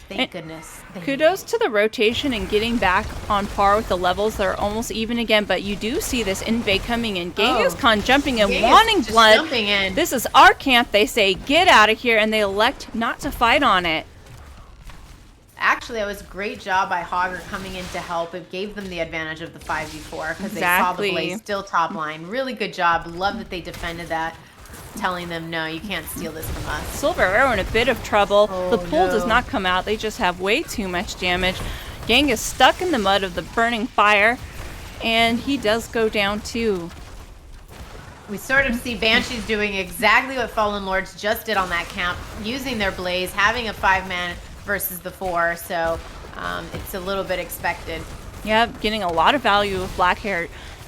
Thank goodness. Kudos to the rotation and getting back on par with the levels. They're almost even again, but you do see this invade coming in. Genghis Khan jumping in, wanting blood. This is our camp. They say, get out of here, and they elect not to fight on it. Actually, that was a great job by Hogger coming in to help. It gave them the advantage of the 5v4 because they saw the Blaze still top line. Really good job. Love that they defended that, telling them, no, you can't steal this from us. Silver Arrow in a bit of trouble. The pool does not come out. They just have way too much damage. Gang is stuck in the mud of the burning fire, and he does go down too. We sort of see Banshees doing exactly what Fallen Lords just did on that camp, using their Blaze, having a 5-man versus the 4, so it's a little bit expected. Yep, getting a lot of value with black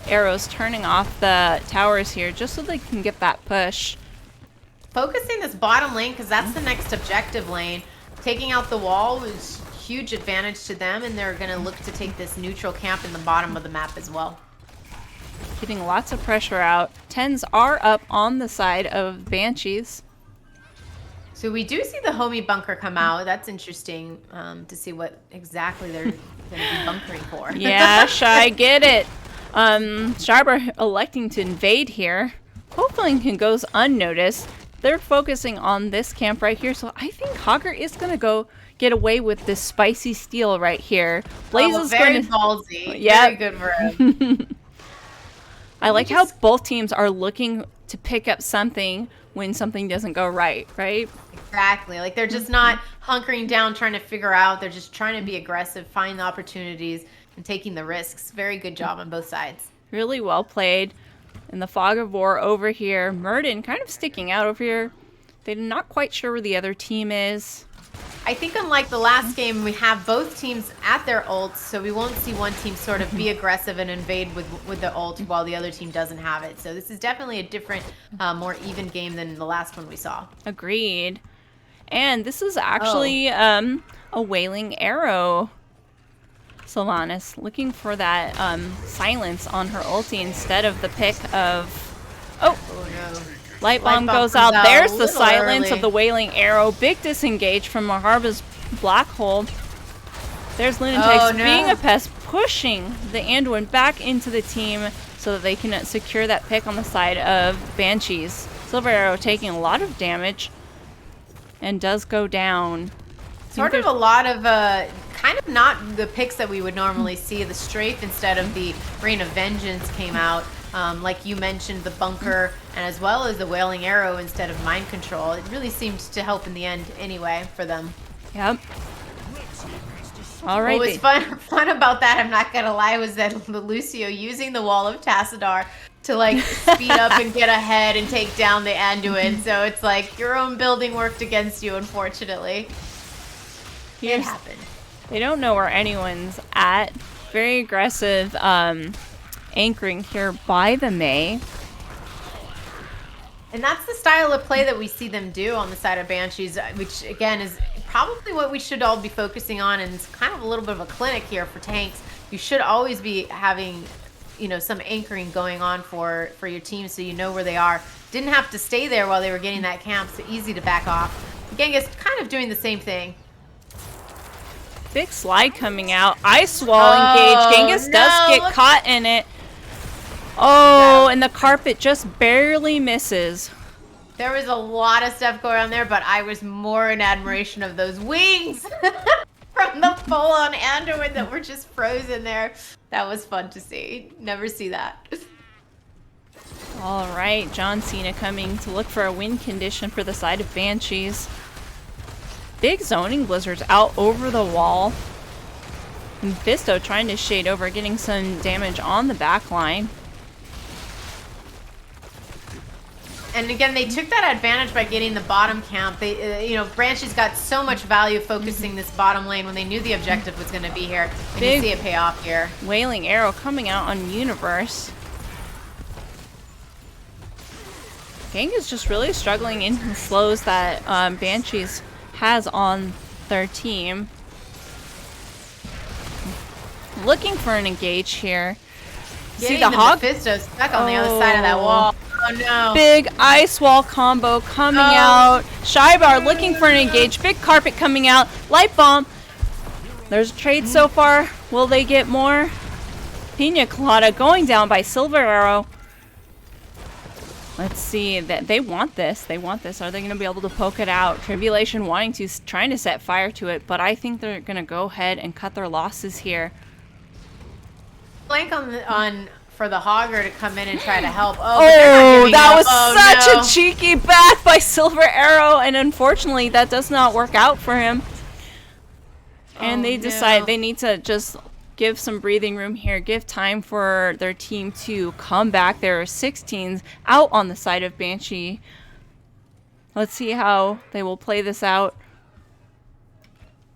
arrows turning off the towers here just so they can get that push. Focusing this bottom lane because that's the next objective lane. Taking out the wall was huge advantage to them, and they're going to look to take this neutral camp in the bottom of the map as well. Getting lots of pressure out. 10s are up on the side of Banshees. So we do see the homie bunker come out. That's interesting to see what exactly they're going to be bunkering for. Yeah, Shy, get it. Sharber electing to invade here. Hopefully it goes unnoticed. They're focusing on this camp right here, so I think Hogger is going to go get away with this spicy steal right here. Blaze is very going to ballsy. Yeah, very good for him. I like how both teams are looking to pick up something when something doesn't go right? Exactly. Like they're just not hunkering down trying to figure out. They're just trying to be aggressive, find the opportunities, and taking the risks. Very good job on both sides. Really well played. And the Fog of War over here. Murden kind of sticking out over here. They're not quite sure where the other team is. I think unlike the last game, we have both teams at their ults, so we won't see one team sort of be aggressive and invade with the ult while the other team doesn't have it. So this is definitely a different, more even game than the last one we saw. Agreed. And this is actually a Wailing Arrow. Sylvanas looking for that silence on her ulti instead of the pick of... Oh no. Light Bomb goes out. There's the silence of the Wailing Arrow. Big disengage from Maharba's Black Hole. There's Lunatic's being a pest, pushing the Anduin back into the team so that they can secure that pick on the side of Banshees. Silver Arrow taking a lot of damage and does go down. Sort of a lot of kind of not the picks that we would normally see. The Strafe instead of the Rain of Vengeance came out. Like you mentioned, the Bunker, and as well as the Wailing Arrow instead of Mind Control. It really seemed to help in the end anyway for them. Yep. All right. What was fun about that, I'm not going to lie, was that Lucio using the Wall of Tassadar to like speed up and get ahead and take down the Anduin. So it's like your own building worked against you, unfortunately. It happened. They don't know where anyone's at. Very aggressive anchoring here by the Mei. And that's the style of play that we see them do on the side of Banshees, which again is probably what we should all be focusing on, and it's kind of a little bit of a clinic here for tanks. You should always be having, you know, some anchoring going on for your team so you know where they are. Didn't have to stay there while they were getting that camp, so easy to back off. Genghis kind of doing the same thing. Big slide coming out. Ice Wall engaged. Genghis does get caught in it. Oh, and the carpet just barely misses. There was a lot of stuff going on there, but I was more in admiration of those wings from the full-on Anduin that were just frozen there. That was fun to see. Never see that. All right, John Cena coming to look for a win condition for the side of Banshees. Big zoning blizzards out over the wall. And Fisto trying to shade over, getting some damage on the back line. And again, they took that advantage by getting the bottom camp. They, you know, Banshees got so much value focusing this bottom lane when they knew the objective was going to be here. And you see it pay off here. Wailing Arrow coming out on Universe. Gang is just really struggling into the slows that Banshees has on their team. Looking for an engage here. See the Hog Fisto stuck on the other side of that wall. Oh no. Big Ice Wall combo coming out. Shybar looking for an engage. Big carpet coming out. Light Bomb. There's a trade so far. Will they get more? Pina Colada going down by Silver Arrow. Let's see. That they want this. They want this. Are they going to be able to poke it out? Tribulation trying to set fire to it, but I think they're going to go ahead and cut their losses here. Blank on for the Hogger to come in and try to help. Oh, that was such a cheeky back by Silver Arrow, and unfortunately that does not work out for him. And they decide they need to just give some breathing room here, give time for their team to come back. There are 16s out on the side of Banshee. Let's see how they will play this out.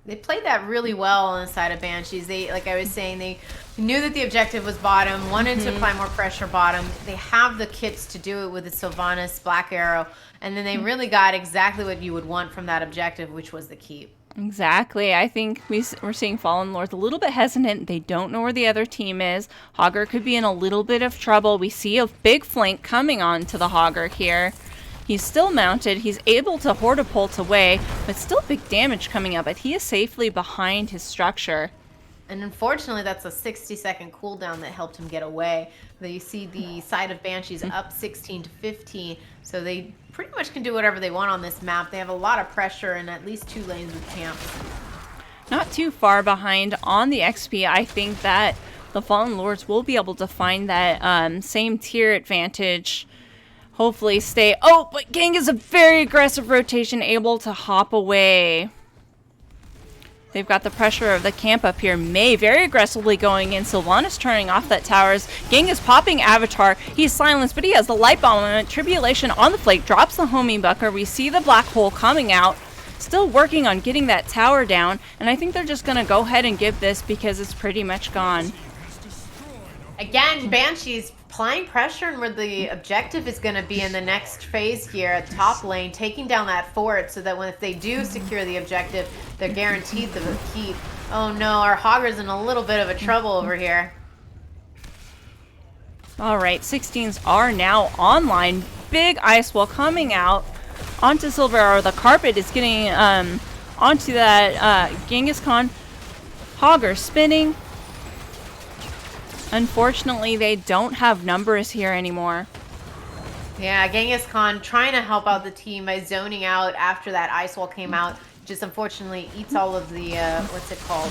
They played that really well on the side of Banshees. They, like I was saying, they knew that the objective was bottom, wanted to apply more pressure bottom. They have the kits to do it with the Sylvanas Black Arrow, and then they really got exactly what you would want from that objective, which was the keep. Exactly. I think we're seeing Fallen Lords a little bit hesitant. They don't know where the other team is. Hogger could be in a little bit of trouble. We see a big flank coming on to the Hogger here. He's still mounted. He's able to hortapult away, but still big damage coming up. But he is safely behind his structure. And unfortunately, that's a 60-second cooldown that helped him get away. You see the side of Banshees up 16 to 15, so they pretty much can do whatever they want on this map. They have a lot of pressure and at least 2 lanes with camps. Not too far behind on the XP. I think that the Fallen Lords will be able to find that same tier advantage. Hopefully stay. Oh, but Gang is a very aggressive rotation, able to hop away. They've got the pressure of the camp up here. Mei very aggressively going in. Sylvanas turning off that towers. Genghis popping Avatar. He's silenced, but he has the light bomb on it. Tribulation on the flake. Drops the homing bucker. We see the black hole coming out. Still working on getting that tower down. And I think they're just going to go ahead and give this because it's pretty much gone. Again, Banshees applying pressure on where the objective is going to be in the next phase here at top lane, taking down that fort so that when if they do secure the objective, they're guaranteed the keep. Oh no, our Hogger's in a little bit of a trouble over here. All right, 16s are now online. Big ice wall coming out onto Silver Arrow. The carpet is getting onto that Genghis Khan. Hogger spinning. Unfortunately, they don't have numbers here anymore. Yeah, Genghis Khan trying to help out the team by zoning out after that ice wall came out. Just unfortunately eats all of the, what's it called?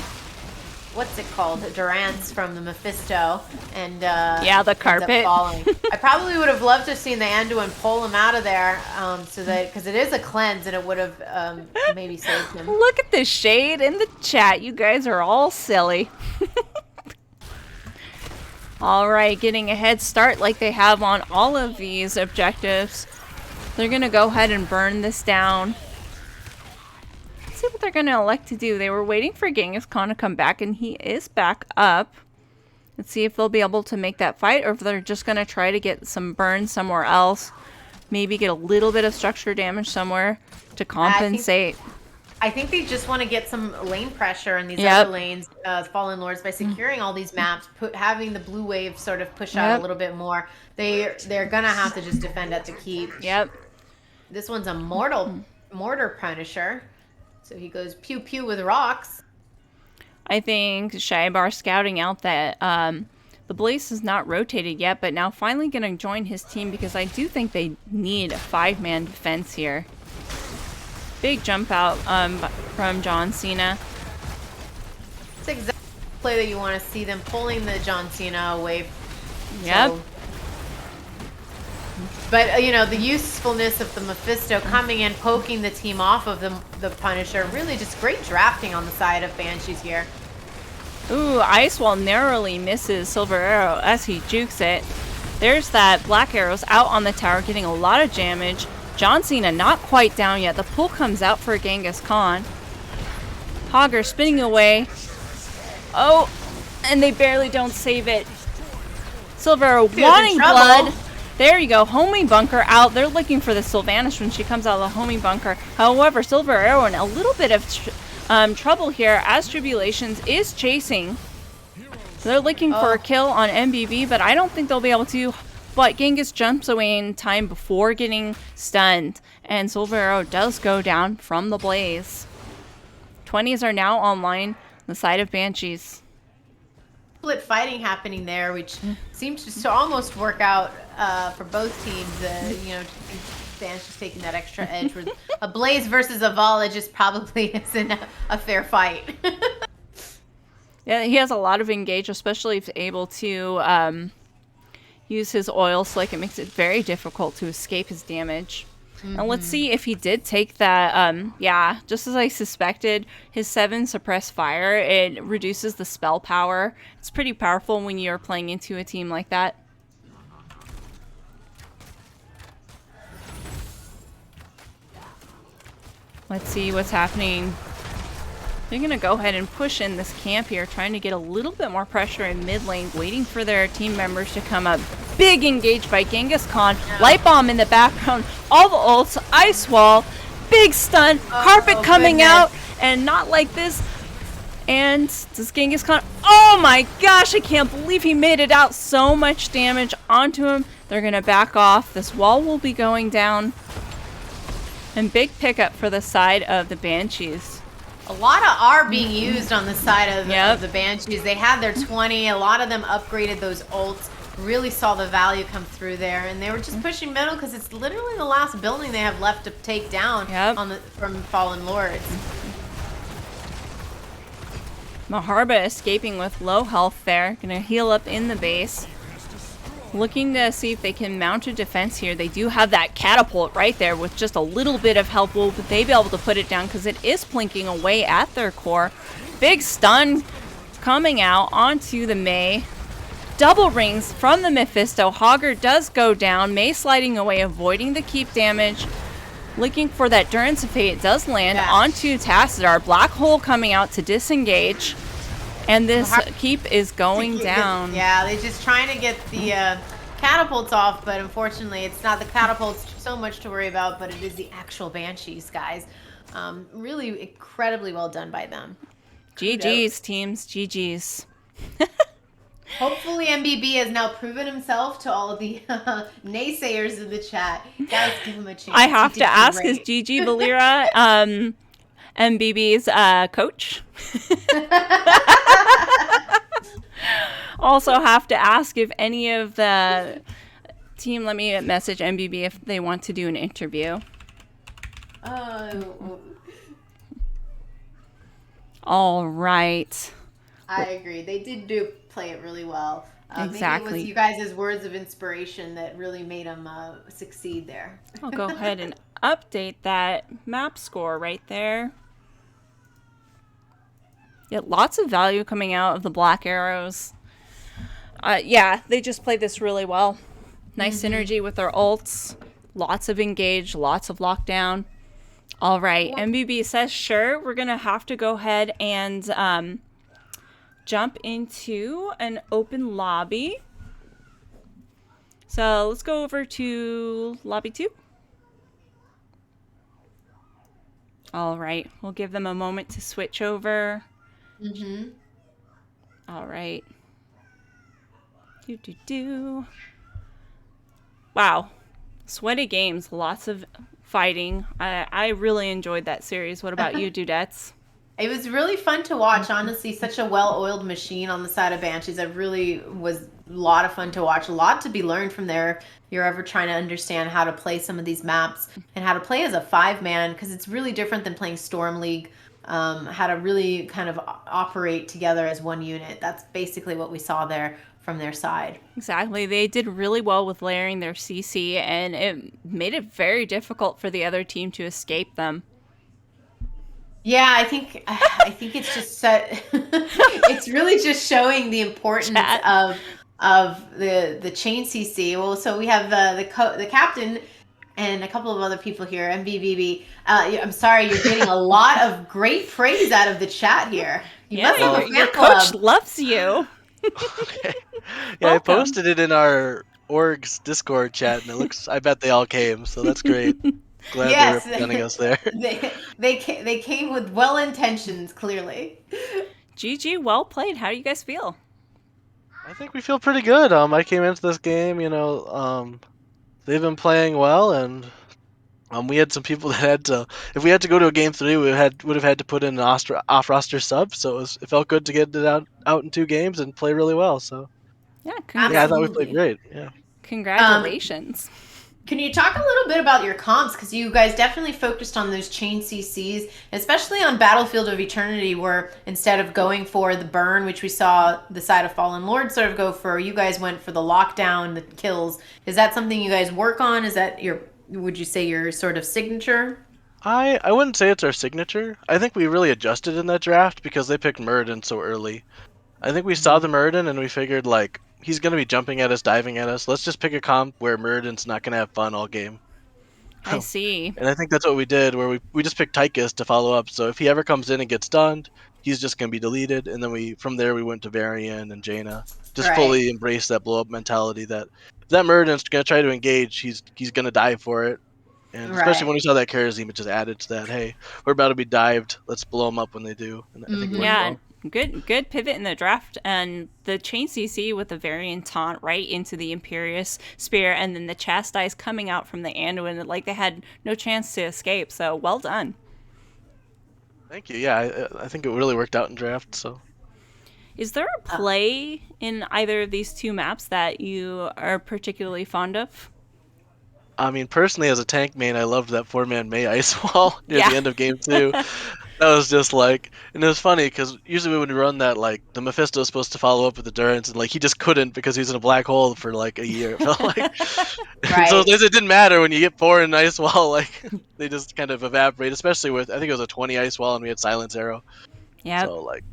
Durants from the Mephisto. And, yeah, the carpet. Falling. I probably would have loved to have seen the Anduin pull him out of there, so that, because it is a cleanse and it would have maybe saved him. Look at the shade in the chat. You guys are all silly. All right, getting a head start like they have on all of these objectives. They're going to go ahead and burn this down. Let's see what they're going to elect to do. They were waiting for Genghis Khan to come back, and he is back up. Let's see if they'll be able to make that fight, or if they're just going to try to get some burn somewhere else. Maybe get a little bit of structure damage somewhere to compensate. I think they just want to get some lane pressure in these other lanes, Fallen Lords, by securing all these maps, having the blue wave sort of push out a little bit more. They're gonna have to just defend at the keep. Yep. This one's a mortar punisher, so he goes pew pew with rocks. I think Shaibar scouting out that the Blaze is not rotated yet, but now finally going to join his team because I do think they need a 5-man defense here. Big jump out from John Cena. It's exactly the play that you want to see, them pulling the John Cena away. Yep. So, but, you know, the usefulness of the Mephisto coming in, poking the team off of the Punisher. Really just great drafting on the side of Banshees here. Ooh, Ice Wall narrowly misses Silver Arrow as he jukes it. There's that Black Arrow's out on the tower getting a lot of damage. John Cena not quite down yet. The pull comes out for Genghis Khan. Hogger spinning away. Oh, and they barely don't save it. Silver Arrow wanting blood. There you go. Homing bunker out. They're looking for the Sylvanas when she comes out of the homing bunker. However, Silver Arrow in a little bit of trouble here as Tribulations is chasing. They're looking for a kill on MBB, but I don't think they'll be able to. But Genghis jumps away in time before getting stunned, and Silver Arrow does go down from the blaze. 20s are now online on the side of Banshees. Split fighting happening there, which seems to almost work out for both teams. You know, Banshees taking that extra edge with a Blaze versus a Val. It just probably isn't a fair fight. Yeah, he has a lot of engage, especially if he's able to use his oil slick. It makes it very difficult to escape his damage. And let's see if he did take that. Yeah, just as I suspected, his 7 suppress fire. It reduces the spell power. It's pretty powerful when you're playing into a team like that. Let's see what's happening. They're going to go ahead and push in this camp here, trying to get a little bit more pressure in mid lane, waiting for their team members to come up. Big engage by Genghis Khan. Light bomb in the background. All the ults. Ice wall. Big stun. Carpet coming out. And not like this. And does Genghis Khan... Oh my gosh, I can't believe he made it out. So much damage onto him. They're going to back off. This wall will be going down. And big pickup for the side of the Banshees. A lot of R being used on the side of the Banshees. They had their 20. A lot of them upgraded those ults. Really saw the value come through there. And they were just pushing middle because it's literally the last building they have left to take down from Fallen Lords. Maharba escaping with low health there. Gonna heal up in the base. Looking to see if they can mount a defense here. They do have that catapult right there with just a little bit of help. Will they be able to put it down because it is plinking away at their core? Big stun coming out onto the Mei. Double rings from the Mephisto. Hogger does go down. Mei sliding away, avoiding the keep damage. Looking for that Durance of Fate. It does land onto Tassadar. Black hole coming out to disengage. And this keep is going down. Yeah, they're just trying to get the catapults off, but unfortunately it's not the catapults so much to worry about, but it is the actual Banshees, guys. Really incredibly well done by them. GG's, teams. GG's. Hopefully MBB has now proven himself to all of the naysayers in the chat. Guys, give him a chance. I have to ask, is GG Valera MBB's coach? Also have to ask if any of the team, let me message MBB if they want to do an interview. All right. I agree. They did play it really well. Exactly. Maybe it was you guys' words of inspiration that really made them succeed there. I'll go ahead and update that map score right there. Yeah, lots of value coming out of the black arrows. Yeah, they just played this really well. Nice synergy with their ults. Lots of engage, lots of lockdown. All right, MBB says, sure, we're going to have to go ahead and jump into an open lobby. So let's go over to lobby 2. All right, we'll give them a moment to switch over. All right. Wow. Sweaty games, lots of fighting. I really enjoyed that series. What about you, Dudettes? It was really fun to watch, honestly. Such a well-oiled machine on the side of Banshees. It really was a lot of fun to watch. A lot to be learned from there. If you're ever trying to understand how to play some of these maps and how to play as a 5-man, because it's really different than playing Storm League. How to really kind of operate together as one unit. That's basically what we saw there from their side. Exactly. They did really well with layering their CC, and it made it very difficult for the other team to escape them. Yeah, I think it's just it's really just showing the importance of the chain CC. Well, so we have the captain and a couple of other people here. MBBB. I'm sorry, you're getting a lot of great praise out of the chat here. You must have a fan your club. coach loves you. Okay. Yeah, I posted it in our org's Discord chat, and it looks. I bet they all came, so that's great. Glad they're representing us there. They came with well intentions, clearly. GG, well played. How do you guys feel? I think we feel pretty good. I came into this game, they've been playing well, and we had some people that had to. If we had to go to a game 3, we would have had to put in an off-roster sub. So it felt good to get it out in 2 games and play really well. So yeah, I thought we played great. Yeah, congratulations. Can you talk a little bit about your comps? Because you guys definitely focused on those chain CCs, especially on Battlefield of Eternity, where instead of going for the burn, which we saw the side of Fallen Lord sort of go for, you guys went for the lockdown, the kills. Is that something you guys work on? Is that would you say your sort of signature? I wouldn't say it's our signature. I think we really adjusted in that draft because they picked Muradin so early. I think we saw the Muradin and we figured, like, he's going to be jumping at us, diving at us. Let's just pick a comp where Muradin's not going to have fun all game. I see. And I think that's what we did, where we just picked Tychus to follow up. So if he ever comes in and gets stunned, he's just going to be deleted. And then from there we went to Varian and Jaina. Just fully embrace that blow-up mentality that if that Muradin's going to try to engage, he's going to dive for it. And especially when we saw that Kharazim, it just added to that, hey, we're about to be dived. Let's blow them up when they do. And I think it worked well. Good pivot in the draft, and the chain CC with the Varian taunt right into the Imperious Spear, and then the Chastise coming out from the Anduin, like they had no chance to escape. So well done. Thank you. Yeah, I think it really worked out in draft. So, is there a play in either of these 2 maps that you are particularly fond of? I mean, personally, as a tank main, I loved that 4-man Mei ice wall near the end of game 2. That was just like, and it was funny because usually when we run that, like the Mephisto was supposed to follow up with the Durance, and like he just couldn't because he was in a black hole for like a year. It felt like, and so Right. it didn't matter when you get 4 in an ice wall, like they just kind of evaporate. Especially with, I think it was a 20 ice wall and we had Silence Arrow, Yep. so like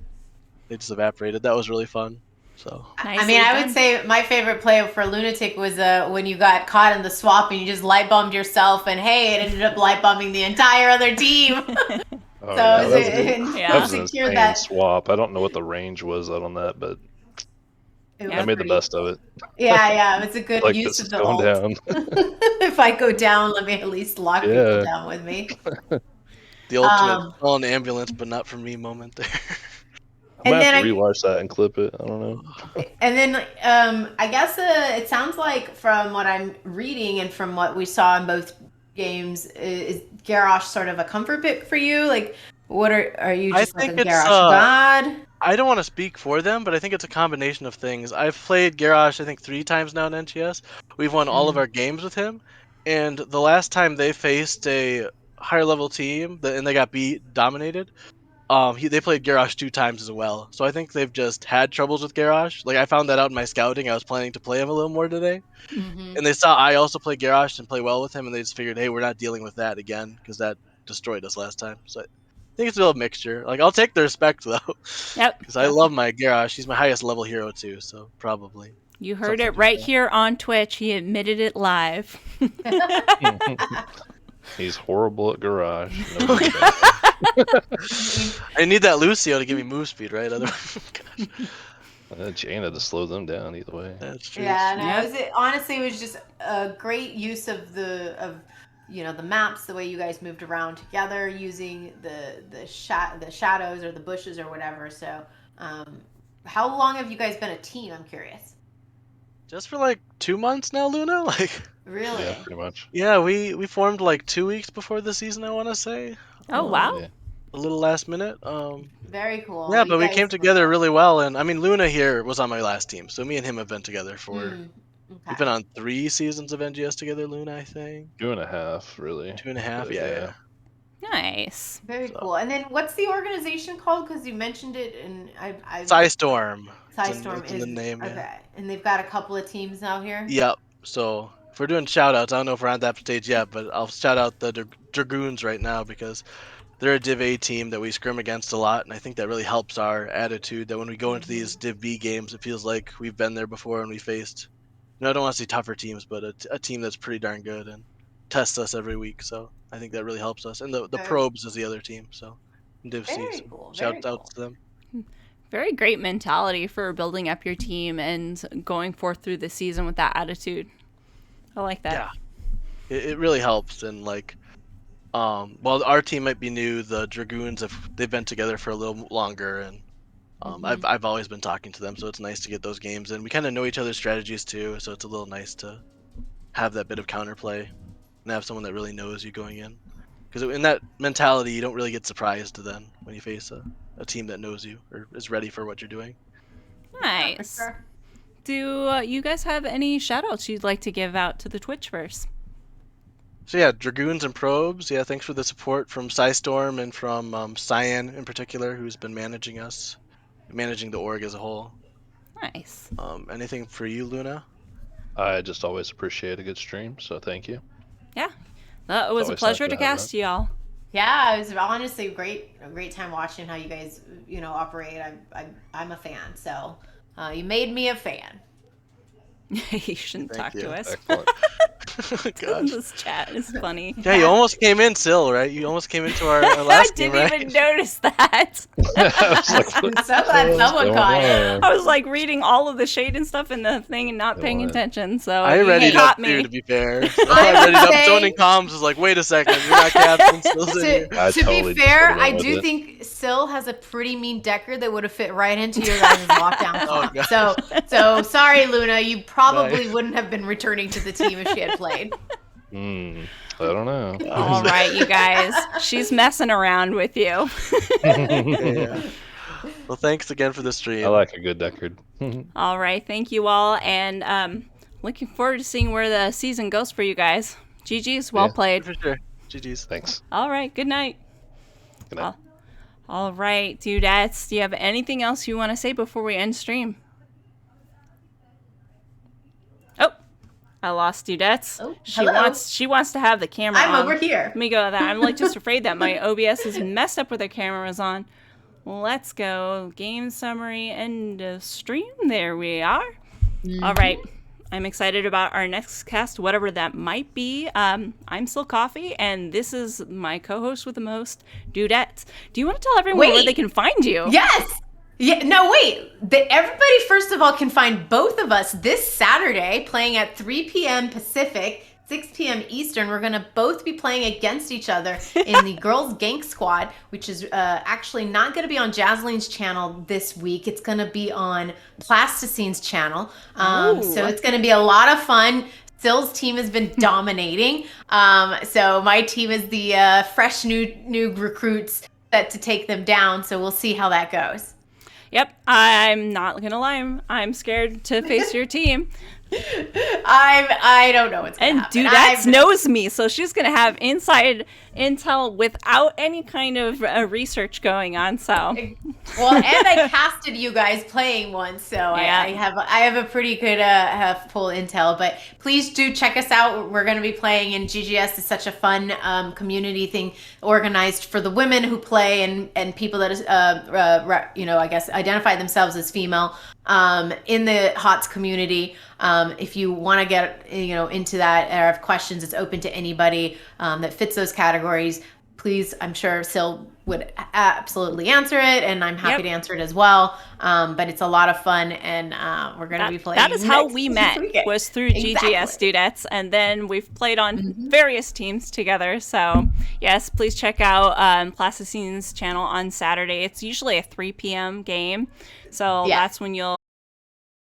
they just evaporated. That was really fun. So I mean, Nicely I would done. say my favorite play for Lunatic was when you got caught in the swap and you just light bombed yourself, and hey, it ended up light bombing the entire other team. Oh So yeah, Yeah. that you was an secured insane that. swap. I don't know what the range was out on that, but It I was Yep. made the pretty. best of it. Yeah, it was a good Like use this of is the going ult. down. If I go down, let me at least lock people Yeah. down with me. the ultimate Um, call an ambulance, but not for me moment there. I might and have then to I rewatch that and clip it. I don't know. And then I guess it sounds like from what I'm reading and from what we saw in both games, is Garrosh sort of a comfort pick for you? Like, what are you I just like think a it's Garrosh god? I don't want to speak for them, but I think it's a combination of things. I've played Garrosh, I think 3 times now in NGS. We've won all of Mm, our games with him, and the last time they faced a higher level team and they got dominated, they played Garrosh 2 times as well. So I think they've just had troubles with Garrosh. Like I found that out in my scouting. I was planning to play him a little more today, mm-hmm. and they saw I also play Garrosh and play well with him, and they just figured, hey, we're not dealing with that again because that destroyed us last time. So I think it's a little mixture. Like I'll take the respect though, Yep. because I love Definitely. my Garrosh. He's my highest level hero too, so probably You heard something it to do with right that. here on Twitch. He admitted it live. He's horrible at garage. No Okay. discussion. I mean, I need that Lucio to give me move speed, right? Otherwise, gosh, Jaina to slow them down either way. that's true. yeah, no, Yep. honestly, it was just a great use of the maps, the way you guys moved around together using the shadows or the bushes or whatever. So, um, how long have you guys been a team? I'm curious. Just for like 2 months now, Luna. Like, Yeah, Really? pretty much. yeah, we formed like 2 weeks before the season. I want to say, Oh, wow. Yeah. a little last minute. Very cool. Yeah, You but we came guys together really well, and I mean, Luna here was on my last team, so me and him have been together for. Mm, We've okay. been on 3 seasons of NGS together, Luna. I think 2.5, really. 2.5. But Yeah, yeah. yeah. Nice. Very So cool. And then what's the organization called? Because you mentioned it, and I Psystorm. Psystorm It's in the is name, yeah. okay, and they've got a couple of teams out here. Yep. So if we're doing shout outs, I don't know if we're on that stage yet, but I'll shout out the Dragoons right now because they're a Div A team that we scrim against a lot, and I think that really helps our attitude that when we go into Hmm. these Div B games, it feels like we've been there before and we faced, I don't want to say tougher teams, but a team that's pretty darn good and tests us every week. So I think that really helps us. And the Very, Probes is the other team, so in Div C. very So cool. shout Very outs cool. to them. Very great mentality for building up your team and going forth through the season with that attitude. I like that. Yeah, it really helps. And like, while our team might be new, the Dragoons they've been together for a little longer, and Hmm. I've always been talking to them, so it's nice to get those games. And we kind of know each other's strategies too, so it's a little nice to have that bit of counterplay and have someone that really knows you going in. Because in that mentality, you don't really get surprised then when you face a team that knows you or is ready for what you're doing. Yeah, for Nice. sure. Do you guys have any shout outs you'd like to give out to the Twitchverse? So yeah, Dragoons and Probes. Yeah, thanks for the support from Psystorm and from Cyan in particular, who's been managing us, managing the org as a whole. Nice. Anything for you, Luna? I just always appreciate a good stream, so thank you. Yeah. It was a always nice pleasure to to have cast y'all. Yeah, it was honestly a great time watching how you guys, operate. I'm a fan, so you made me a fan. You shouldn't Thank talk you. to us. Excellent. Gosh. This chat is funny. Yeah, you almost came in, Sil, right? You almost came into our I last game, didn't right? even notice that. I was like, I'm what so the glad hell is someone going caught it. on? I was like reading all of the shade and stuff in the thing and not It paying was. attention. So I you readied caught up too, to me. be fair. I I readied would up. Someone say- in comms was like, "Wait a second, you're not captain." Still in here. I To totally be just fair, would've I went with do it. think Syl has a pretty mean decker that would have fit right into your guys' lockdown Oh, comp. God. So sorry, Luna, you probably Nice. wou't have been returning to the team if she had played. I don't know. All right, you guys. She's messing around with you. Yeah. Well, thanks again for the stream. I like a good Deckard. All right, thank you all, and looking forward to seeing where the season goes for you guys. GG's, well Yeah. played. For sure. GG's. Thanks. All right, good night. Good night. All right, Dudettes, do you have anything else you want to say before we end stream? Oh, I lost Dudettes. Oh, she wants to have the camera on. I'm over here. Let me go to that. I'm like just afraid that my OBS is messed up with the cameras on. Let's go. Game summary, end of stream. There we are. All right. I'm excited about our next cast, whatever that might be. I'm Still Coffee, and this is my co-host with the most, Dudette. Do you want to tell everyone where they can find you? Yes. Yeah. No, wait. Everybody, first of all, can find both of us this Saturday playing at 3 p.m. Pacific, 6 p.m. Eastern. We're going to both be playing against each other in the Girls Gank Squad, which is actually not going to be on Jasline's channel this week. It's going to be on Plasticine's channel. So it's going to be a lot of fun. Sill's team has been dominating. So my team is the fresh new recruits set to take them down. So we'll see how that goes. Yep. I'm not going to lie. I'm scared to face your team. I don't know what's going to happen. And Dudette knows me, so she's going to have inside intel without any kind of research going on. So, well, and I casted you guys playing once, so yeah. I have a pretty good full intel. But please do check us out. We're going to be playing, and GGS is such a fun community thing organized for the women who play and people that I guess identify themselves as female in the HOTS community. If you want to get into that or have questions, it's open to anybody that fits those categories. Please, I'm sure Sil would absolutely answer it, and I'm happy to answer it as well. But it's a lot of fun, and we're going to be playing. That is how we met, was through GGS Dudettes, and then we've played on various teams together. So yes, please check out Plasticine's channel on Saturday. It's usually a 3 p.m. game, so that's when you'll